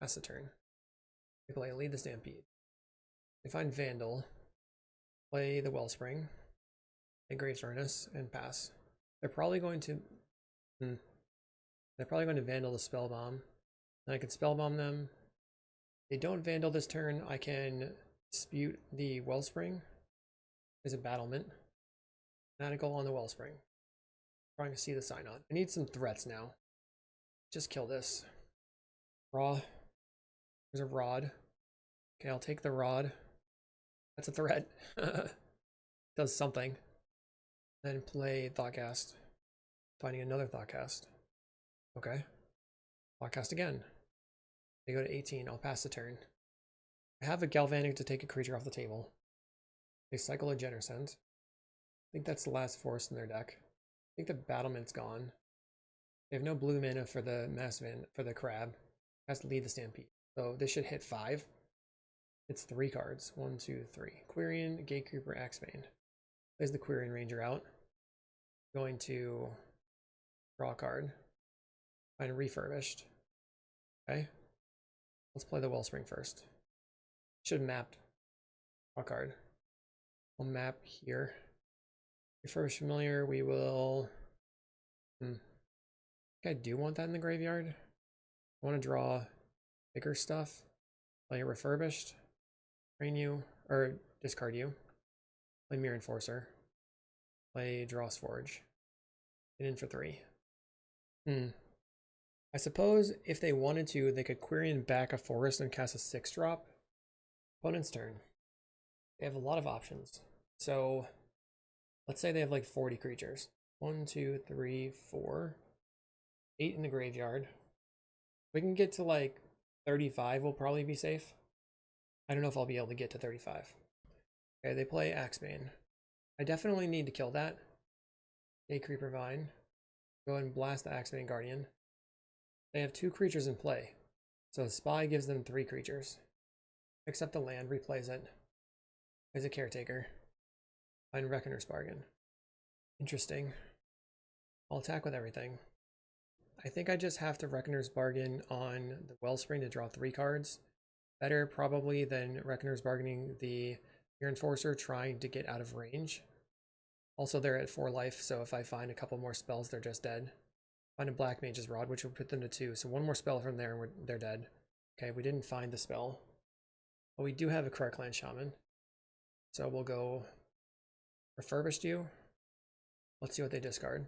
Pass the turn. They play Lead the Stampede. They find Vandal. Play the Wellspring. Play Great Furnace and pass. They're probably going to Vandal the Spell Bomb. And I can Spell Bomb them. If they don't Vandal this turn, I can dispute the Wellspring. As a battlement. Fanatical on the Wellspring. Trying to see the sign on. I need some threats now. Just kill this. Raw. There's a rod. Okay, I'll take the rod. That's a threat. Does something. Then play Thoughtcast. Finding another Thoughtcast. Okay. Thoughtcast again. They go to 18. I'll pass the turn. I have a Galvanic to take a creature off the table. They cycle a Genersent. I think that's the last force in their deck. I think the battlement's gone. They have no blue mana for the for the crab. Has to lead the Stampede. So this should hit 5. It's 3 cards. 1, 2, 3. Quirion, Gatecreeper, Axebane. Plays the Quirion Ranger out. Going to draw a card. Find a Refurbished. Okay. Let's play the Wellspring first. Should have mapped. Draw a card. We'll map here. Refurbished Familiar, we will... I think I do want that in the graveyard. I want to draw bigger stuff. Play a Refurbished. Train you, or discard you. Play Mirror Enforcer. Play Draw's Forge. Get in for 3. I suppose if they wanted to, they could Quirion back a forest and cast a 6-drop. Opponent's turn. They have a lot of options. So let's say they have like 40 creatures. 1, 2, 3, 4, 8 in the graveyard. We can get to like 35 will probably be safe. I don't know if I'll be able to get to 35. Okay, they play Axebane. I definitely need to kill that. A Creeper Vine. Go ahead and blast the Axebane Guardian. They have 2 creatures in play. So Spy gives them 3 creatures. Picks up the land, replays it. Plays a Caretaker. Find Reckoner's Bargain. Interesting. I'll attack with everything. I think I just have to Reckoner's Bargain on the Wellspring to draw 3 cards. Better probably than Reckoner's Bargaining the Mirror Enforcer trying to get out of range. Also they're at 4 life, so if I find a couple more spells, they're just dead. Find a Black Mage's Rod, which will put them to 2, so 1 more spell from there and they're dead. Okay, we didn't find the spell. But we do have a Kalikaiz Shaman. So we'll go Refurbished you. Let's see what they discard.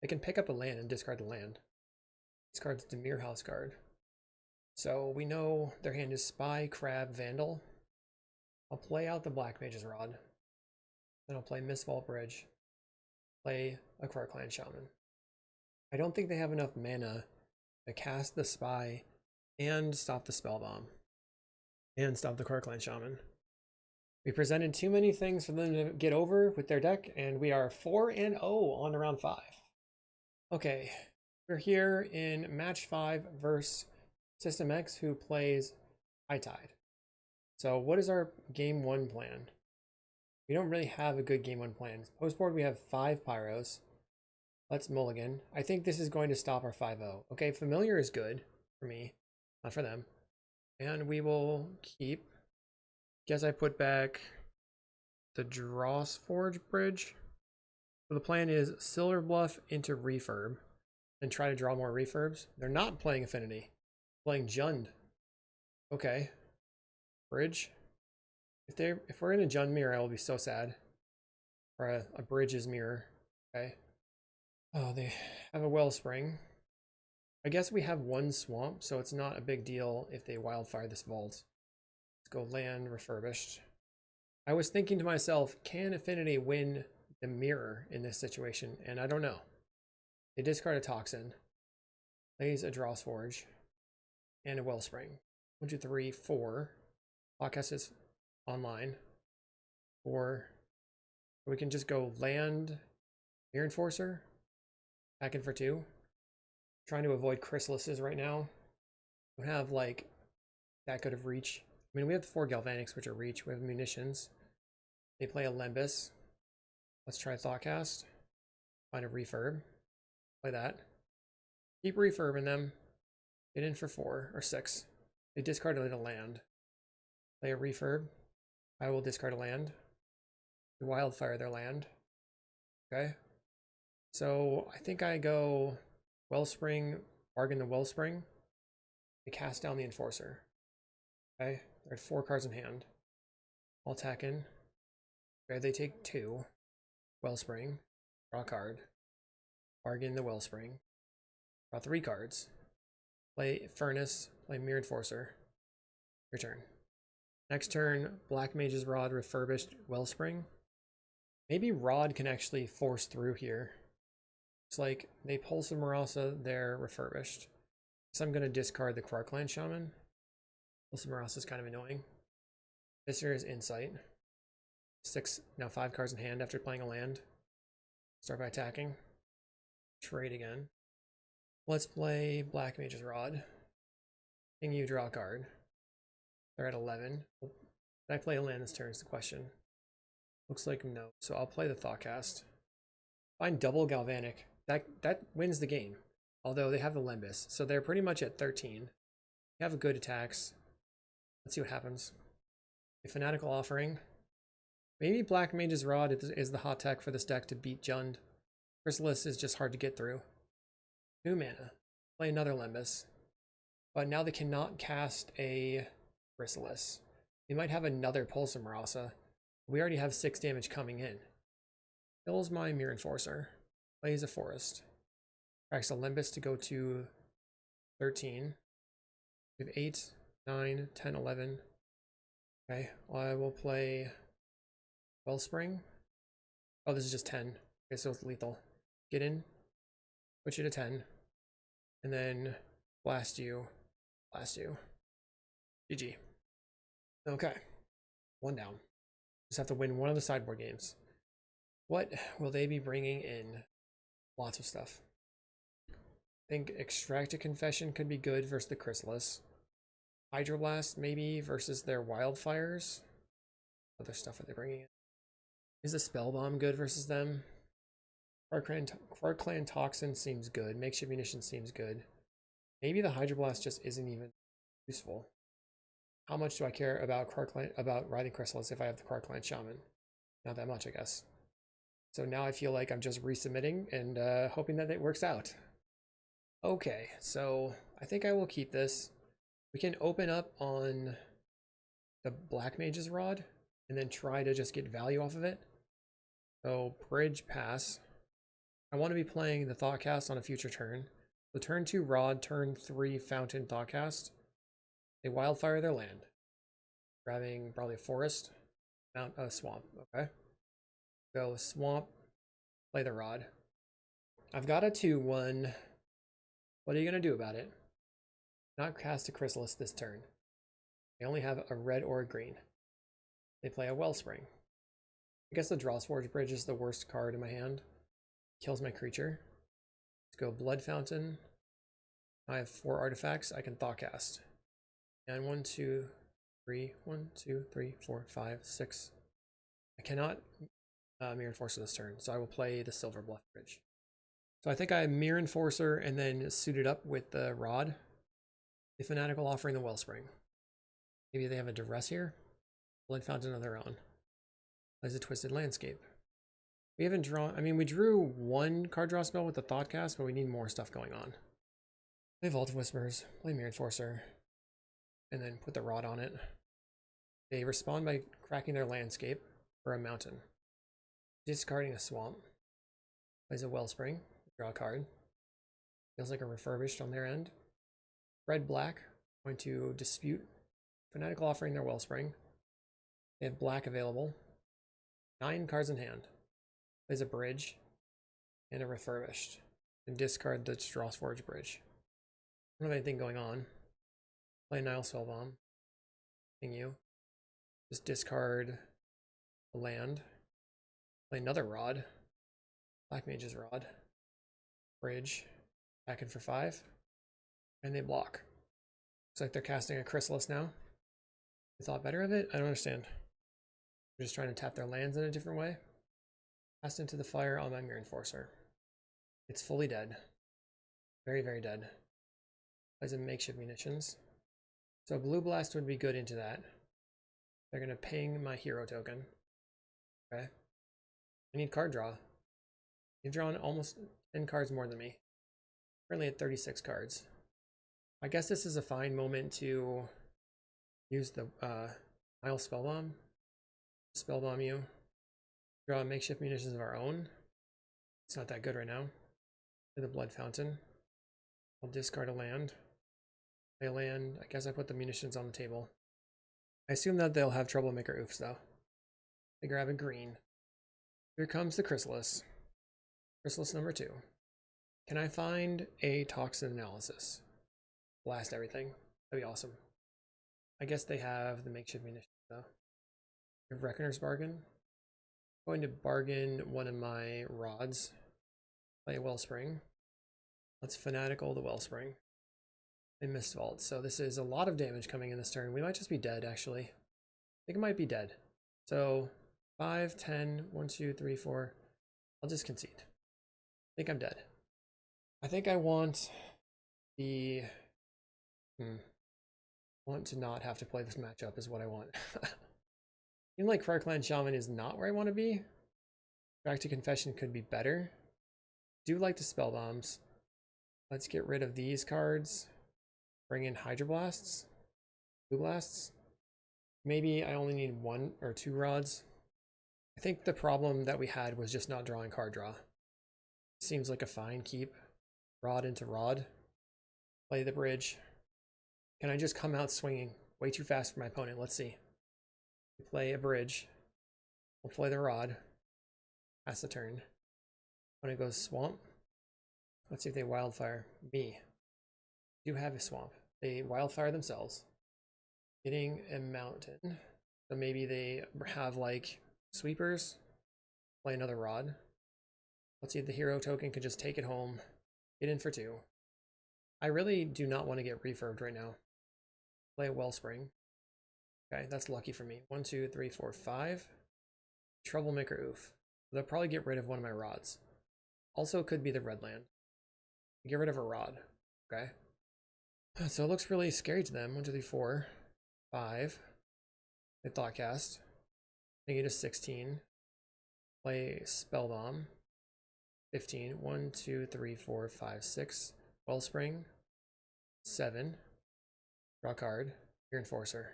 They can pick up a land and discard the land. Discards the Mirror House card. So we know their hand is Spy, Crab, Vandal. I'll play out the Black Mage's Rod. Then I'll play Mistvault Bridge. Play a Kalikaiz Shaman. I don't think they have enough mana to cast the Spy and stop the Spellbomb. And stop the Kalikaiz Shaman. We presented too many things for them to get over with their deck, and we are 4-0 on round 5. Okay, we're here in match 5 versus System X, who plays High Tide. So what is our game 1 plan? We don't really have a good game 1 plan. Post board, we have 5 Pyros. Let's mulligan. I think this is going to stop our 5-0. Okay, Familiar is good for me, not for them. And we will keep. Guess I put back the Drawsforge Bridge. So the plan is Silver Bluff into Refurb and try to draw more Refurbs. They're not playing Affinity. Playing Jund. Okay. Bridge. If we're in a Jund mirror, I will be so sad. Or a Bridge's mirror. Okay. Oh, they have a Wellspring. I guess we have 1 swamp, so it's not a big deal if they Wildfire this vault. Let's go land Refurbished. I was thinking to myself, can Affinity win the mirror in this situation? And I don't know. They discard a Toxin. Plays a Drawsforge. And a Wellspring. 1, 2, 3, 4. Podcast is online. 4. We can just go land Mirror Enforcer. Back in for 2. Trying to avoid Chrysalises right now. Don't have like that good of reach. I mean, we have the 4 Galvanics, which are reach. We have munitions. They play a Lembas. Let's try Thoughtcast. Find a Refurb. Play that. Keep refurbing them. Get in for 4 or 6. They discarded a land. Play a Refurb. I will discard a land. They Wildfire their land. Okay. So I think I go Wellspring, bargain the Wellspring. They cast down the Enforcer. Okay. They're at 4 cards in hand. I'll attack in. Okay, they take 2. Wellspring. Draw a card. Bargain the Wellspring. Draw 3 cards. Play Furnace. Play Mirror Enforcer. Your turn. Next turn, Black Mage's Rod, Refurbished, Wellspring. Maybe Rod can actually force through here. It's like they Pulse of Marasa, they're Refurbished. So I'm going to discard the Kalikaiz Shaman. Pulse of Marasa is kind of annoying. This here is Insight. 6, now 5 cards in hand after playing a land. Start by attacking. Trade again. Let's play Black Mage's Rod. Can you draw a card? They're at 11. Can I play a land this turn is the question. Looks like no. So I'll play the Thoughtcast. Find double Galvanic. That wins the game. Although they have the Lembas. So they're pretty much at 13. They have good attacks. Let's see what happens. A Fanatical Offering. Maybe Black Mage's Rod is the hot tech for this deck to beat Jund. Chrysalis is just hard to get through. 2 mana. Play another Lembas. But now they cannot cast a Chrysalis. They might have another Pulse of Marasa. We already have 6 damage coming in. Kills my Mirror Enforcer. Plays a Forest. Cracks a Lembas to go to 13. We have 8, 9, 10, 11. Okay, I will play Wellspring. Oh, this is just 10. Okay, so it's lethal. Get in, put you to 10, and then blast you. GG. Okay, 1 down. Just have to win one of the sideboard games. What will they be bringing in? Lots of stuff. I think Extracted Confession could be good versus the Chrysalis. Hydroblast maybe versus their Wildfires. Other stuff are they bringing in? Is the Spellbomb good versus them? Quark Clan Toxin seems good. Makeshift Munition seems good. Maybe the Hydroblast just isn't even useful. How much do I care about Writhing Chrysalis if I have the Quark Clan Shaman? Not that much, I guess. So now I feel like I'm just resubmitting and hoping that it works out. Okay, so I think I will keep this. We can open up on the Black Mage's Rod and then try to just get value off of it. So Bridge pass. I want to be playing the Thoughtcast on a future turn. So turn 2 Rod, turn 3 Fountain Thoughtcast. They Wildfire their land. Grabbing probably a forest. Mount a swamp. Okay. Go swamp. Play the Rod. I've got a 2/1. What are you going to do about it? Not cast a Chrysalis this turn. They only have a red or a green. They play a Wellspring. I guess the Drawsforge Bridge is the worst card in my hand. Kills my creature. Let's go Blood Fountain. I have 4 artifacts I can Thoughtcast. And 1, 2, 3, 1, 2, 3, 4, 5, 6. I cannot Mirror Enforcer this turn, so I will play the Silver Bluff Bridge. So I think I Mirror Enforcer and then suit it up with the Rod. The Fanatical Offering the Wellspring. Maybe they have a Duress here. Blood Fountain of their own. Plays a Twisted Landscape. We haven't drawn, I mean, we drew 1 card draw spell with the Thoughtcast, but we need more stuff going on. Play Vault of Whispers, play Mirror Enforcer, and then put the Rod on it. They respond by cracking their landscape for a mountain. Discarding a swamp. Plays a Wellspring, draw a card. Feels like a Refurbished on their end. Red-black, going to dispute. Fanatical Offering their Wellspring. They have black available. 9 cards in hand. Plays a Bridge and a Refurbished. And discard the Drawsforge Bridge. I don't have anything going on. Play Nile Spellbomb. Ping you. Just discard a land. Play another Rod. Black Mage's Rod. Bridge. Back in for 5. And they block. Looks like they're casting a Chrysalis now. They thought better of it? I don't understand. They're just trying to tap their lands in a different way. Cast into the fire on my Mirror Enforcer. It's fully dead. Very, very dead. Plays in Makeshift Munitions. So Blue Blast would be good into that. They're going to ping my hero token. Okay. I need card draw. They've drawn almost 10 cards more than me. Currently at 36 cards. I guess this is a fine moment to use the Nile Spellbomb. Spellbomb you. Draw Makeshift Munitions of our own. It's not that good right now. Play the Blood Fountain. I'll discard a land. Play a land. I guess I put the munitions on the table. I assume that they'll have Troublemaker Oofs though. They grab a green. Here comes the Chrysalis. Chrysalis number 2. Can I find a Toxin Analysis? Blast everything. That'd be awesome. I guess they have the Makeshift Munitions though. We have Reckoner's Bargain. I'm going to bargain one of my rods. Play a Wellspring. Let's Fanatical the Wellspring. They missed Vault. So this is a lot of damage coming in this turn. We might just be dead, actually. I think it might be dead. So 5, 10, 1, 2, 3, 4. I'll just concede. I think I'm dead. I think I want the... I want to not have to play this matchup is what I want. Even like Quark Clan Shaman is not where I want to be. Back to Confession could be better. Do like the Spell Bombs. Let's get rid of these cards. Bring in Hydroblasts. Blue Blasts. Maybe I only need 1 or 2 rods. I think the problem that we had was just not drawing card draw. Seems like a fine keep. Rod into Rod. Play the bridge. Can I just come out swinging way too fast for my opponent? Let's see. Play a bridge. We'll play the rod. Pass the turn. When it goes swamp. Let's see if they wildfire me. Do have a swamp. They wildfire themselves. Getting a mountain. So maybe they have like sweepers. Play another rod. Let's see if the hero token can just take it home. Get in for 2. I really do not want to get refurbed right now. Play a Wellspring. Okay, that's lucky for me. 1, 2, 3, 4, 5. Troublemaker Oof. They'll probably get rid of one of my rods. Also could be the red land. Get rid of a rod. Okay. So it looks really scary to them. 1, 2, 3, 4, 5. They thought cast. Negative 16. Play Spellbomb. 15. 1, 2, 3, 4, 5, 6. Wellspring. 7. Draw card. Your Enforcer.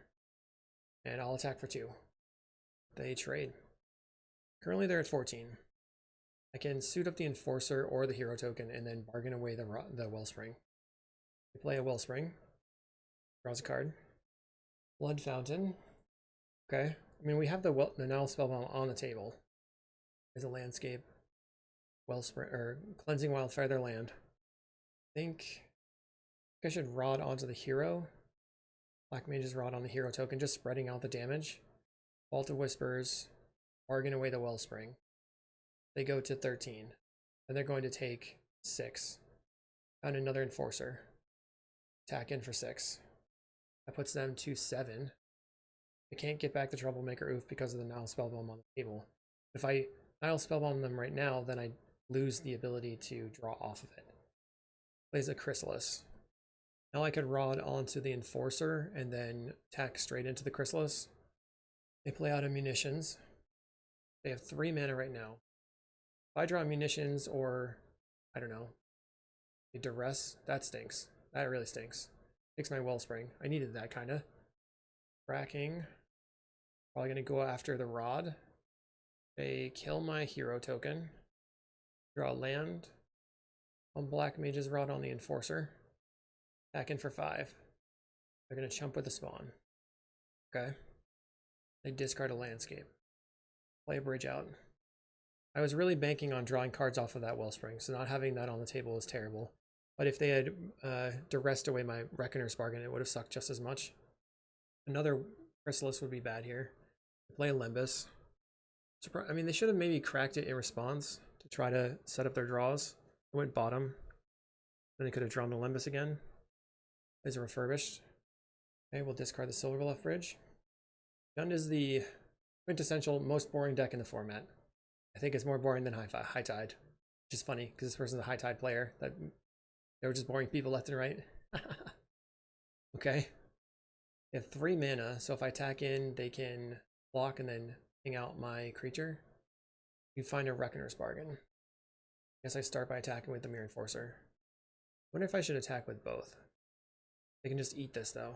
And I'll attack for 2. They trade. Currently they're at 14. I can suit up the Enforcer or the hero token and then bargain away the Wellspring. We play a Wellspring. Draws a card. Blood Fountain. Okay. I mean, we have the Null Spellbomb on the table. There's a landscape. Wellspring, or Cleansing Wildfire their land. I think I should rod onto the hero. Black Mage's rod on the hero token, just spreading out the damage. Vault of Whispers. Bargain away the Wellspring. They go to 13. And they're going to take 6. Found another Enforcer. Attack in for 6. That puts them to 7. I can't get back the Troublemaker Oof because of the Nile Spellbomb on the table. If I Nile Spellbomb them right now, then I lose the ability to draw off of it. Plays a Chrysalis. Now I could rod onto the Enforcer and then attack straight into the Chrysalis. They play out a Munitions. They have 3 mana right now. If I draw Munitions or, I don't know, a Duress, that stinks. That really stinks. Takes my Wellspring. I needed that, kind of. Cracking. Probably going to go after the Rod. They kill my hero token. Draw land. On Black Mage's Rod on the Enforcer. Back in for 5. They're going to chump with the Spawn. Okay. They discard a Landscape. Play a bridge out. I was really banking on drawing cards off of that Wellspring, so not having that on the table was terrible. But if they had duressed away my Reckoner's Bargain, it would have sucked just as much. Another Chrysalis would be bad here. Play a Limbus. I mean, they should have maybe cracked it in response to try to set up their draws. It went bottom. Then they could have drawn the Limbus again. Plays a Refurbished. Okay, we'll discard the Silver Bluff Bridge. Gun is the quintessential most boring deck in the format. I think it's more boring than High Tide, which is funny because this person's a High Tide player. That they were just boring people left and right. Okay. They have 3 mana, so if I attack in, they can block and then hang out my creature. You find a Reckoner's Bargain. Guess I start by attacking with the Mirror Enforcer. Wonder if I should attack with both. They can just eat this though.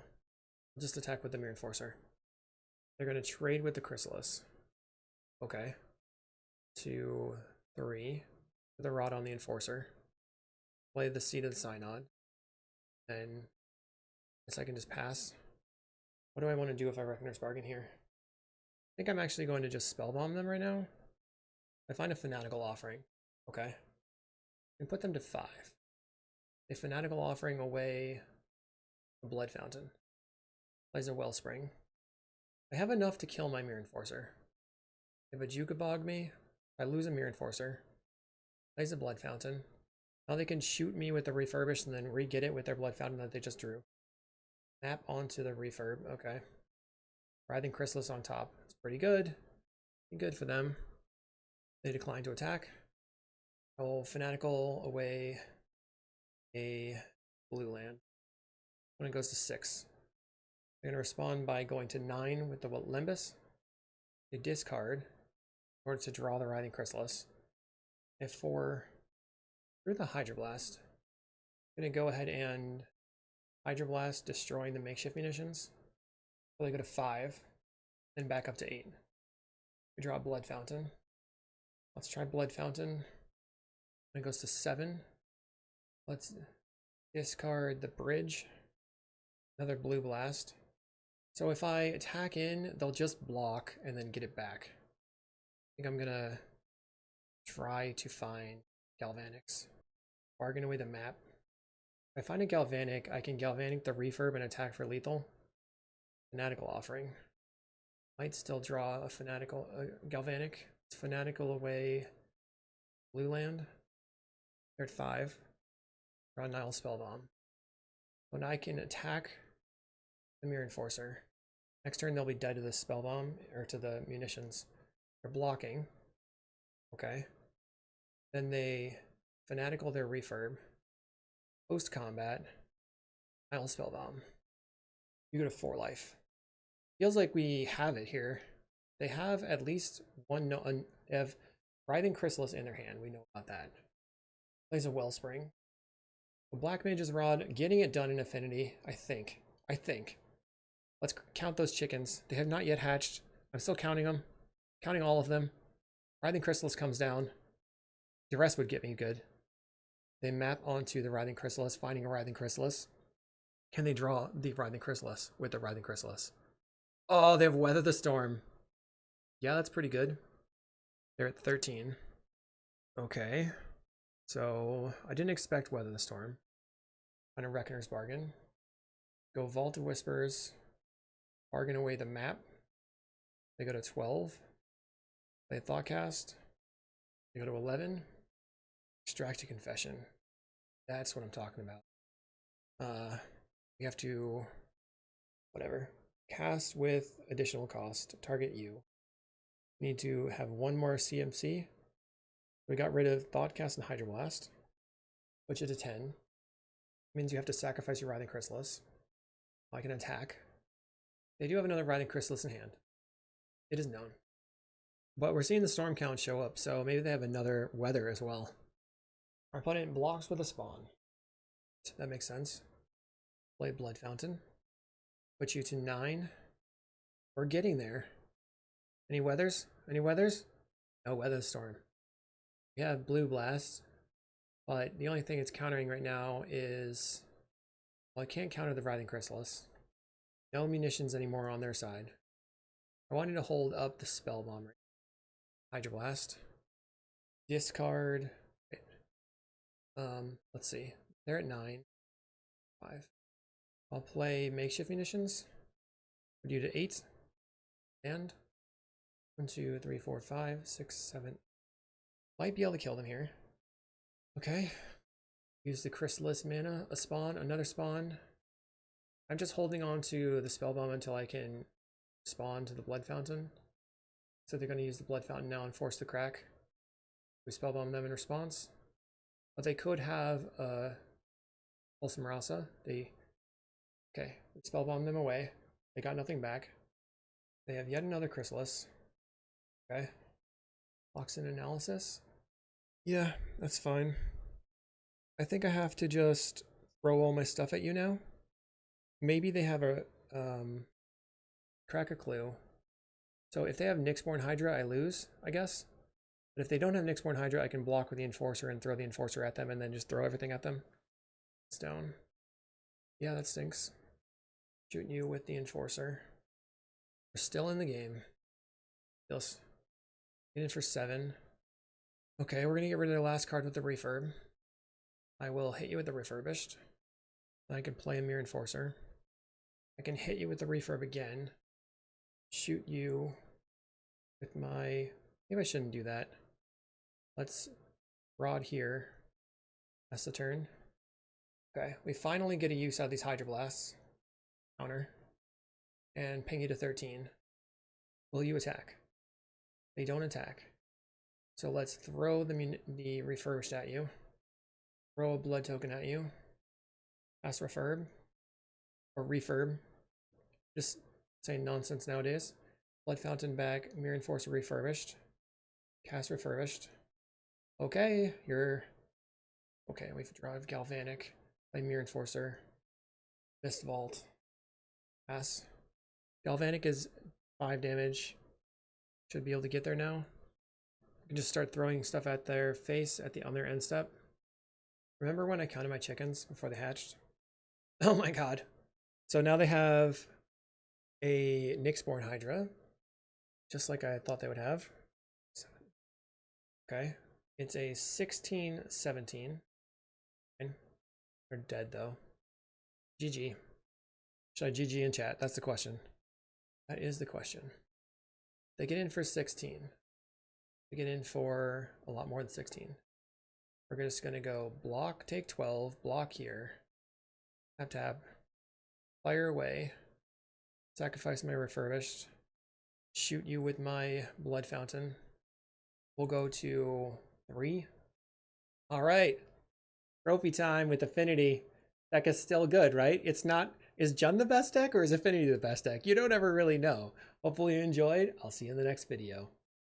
I'll just attack with the Mirror Enforcer. They're going to trade with the Chrysalis. Okay. 2, 3. With a Rod on the Enforcer. Play the Seed of the Synod. Then I guess I can just pass. What do I want to do if I Reckoner's Bargain here? I think I'm actually going to just Spellbomb them right now. I find a Fanatical Offering. Okay. And put them to 5. A Fanatical Offering away a Blood Fountain. Plays a Wellspring. I have enough to kill my Mirror Enforcer. If a Jukabog me, I lose a Mirror Enforcer. Plays a Blood Fountain. Now they can shoot me with the Refurbished and then re-get it with their Blood Fountain that they just drew. Map onto the Refurb. Okay. Writhing Chrysalis on top. It's pretty good. Good for them. They decline to attack. I'll Fanatical away a blue land. When it goes to 6. They're going to respond by going to 9 with the Limbus. They discard in order to draw the Writhing Chrysalis. They have 4 through the Hydroblast. I'm going to go ahead and Hydroblast, destroying the makeshift munitions. So they go to 5, then back up to 8. We draw a Blood Fountain. Let's try Blood Fountain. When it goes to 7, let's Discard the bridge. Another blue blast. So if I attack in, they'll just block and then get it back. I think I'm gonna try to find Galvanics. Bargain away the map. If I find a Galvanic, I can Galvanic the Refurb and attack for lethal. Fanatical Offering. Might still draw a Fanatical Galvanic. It's Fanatical away blue land. They're at 5. Draw Nile Spellbomb. So now I can attack the Mirror Enforcer. Next turn they'll be dead to the Spellbomb, or to the munitions. They're blocking. Okay. Then they Fanatical their Refurb. Post combat. Nile Spellbomb. You go to 4 life. Feels like we have it here. They have at least one. They have Writhing Chrysalis in their hand. We know about that. Plays a Wellspring. The Black Mage's Rod, getting it done in Affinity. I think. Let's count those chickens. They have not yet hatched. I'm still counting them. Counting all of them. Writhing Chrysalis comes down. The rest would get me good. They map onto the Writhing Chrysalis, finding a Writhing Chrysalis. Can they draw the Writhing Chrysalis with the Writhing Chrysalis? Oh, they have Weather the Storm. Yeah, that's pretty good. They're at 13. Okay. So, I didn't expect Weather the Storm. Find a Reckoner's Bargain. Go Vaulted Whispers. Bargain away the map. They go to 12. Play Thoughtcast. They go to 11. Extract a Confession. That's what I'm talking about. We have to, whatever. Cast with additional cost. Target you. We need to have one more CMC. We got rid of Thoughtcast and Hydroblast. Put you to 10. Means you have to sacrifice your Writhing Chrysalis. I can attack. They do have another Writhing Chrysalis in hand. It is known. But we're seeing the storm count show up, so maybe they have another weather as well. Our opponent blocks with a spawn. That makes sense. Play Blood Fountain. Put you to 9. We're getting there. Any weathers? Any weathers? No Weather Storm. We have Blue Blast, but the only thing it's countering right now is, well, I can't counter the Writhing Chrysalis. No munitions anymore on their side. I wanted to hold up the Spellbomb. Hydroblast. Discard. Let's see. They're at 9. 5. I'll play Makeshift Munitions. Put you to 8. And 1, 2, 3, 4, 5, 6, 7. Might be able to kill them here. Okay. Use the Chrysalis mana. A spawn. Another spawn. I'm just holding on to the Spellbomb until I can spawn to the Blood Fountain. So they're going to use the Blood Fountain now and force the crack. We Spellbomb them in response. But they could have Wholesome Rasa. Okay, we Spellbomb them away. They got nothing back. They have yet another Chrysalis. Okay. Locks in Analysis. Yeah, that's fine. I think I have to just throw all my stuff at you now. Maybe they have a Crack a Clue. So if they have Nyxborn Hydra, I lose, I guess. But if they don't have Nyxborn Hydra, I can block with the Enforcer and throw the Enforcer at them and then just throw everything at them. It's down. Yeah, that stinks. Shooting you with the Enforcer. We're still in the game. Get in for 7. Okay, we're going to get rid of the last card with the Refurb. I will hit you with the Refurbished. I can play a Mirror Enforcer. I can hit you with the Refurb again. Shoot you with my... Maybe I shouldn't do that. Let's Rod here. That's the turn. Okay, we finally get a use out of these Hydroblasts. Counter. And ping you to 13. Will you attack? They don't attack. So let's throw the Refurbished at you. Throw a Blood Token at you. Cast Refurb. Or Refurb. Just saying nonsense nowadays. Blood Fountain back. Mirror Enforcer Refurbished. Cast Refurbished. Okay, you're... Okay, we've drive Galvanic. Play Mirror Enforcer. Mist Vault. Pass. Galvanic is 5 damage. Should be able to get there now. You can just start throwing stuff at their face on their end step. Remember when I counted my chickens before they hatched? Oh my god. So now they have a Nyxborn Hydra, just like I thought they would have. Okay. It's a 16-17. They're dead though. GG. Should I GG in chat? That's the question. That is the question. They get in for 16. They get in for a lot more than 16. We're just going to go block, take 12, block here. Tap. Fire away. Sacrifice my Refurbished. Shoot you with my Blood Fountain. We'll go to 3. All right. Trophy time with Affinity. Deck is still good, right? It's not. Is Jund the best deck or is Affinity the best deck? You don't ever really know. Hopefully you enjoyed. I'll see you in the next video.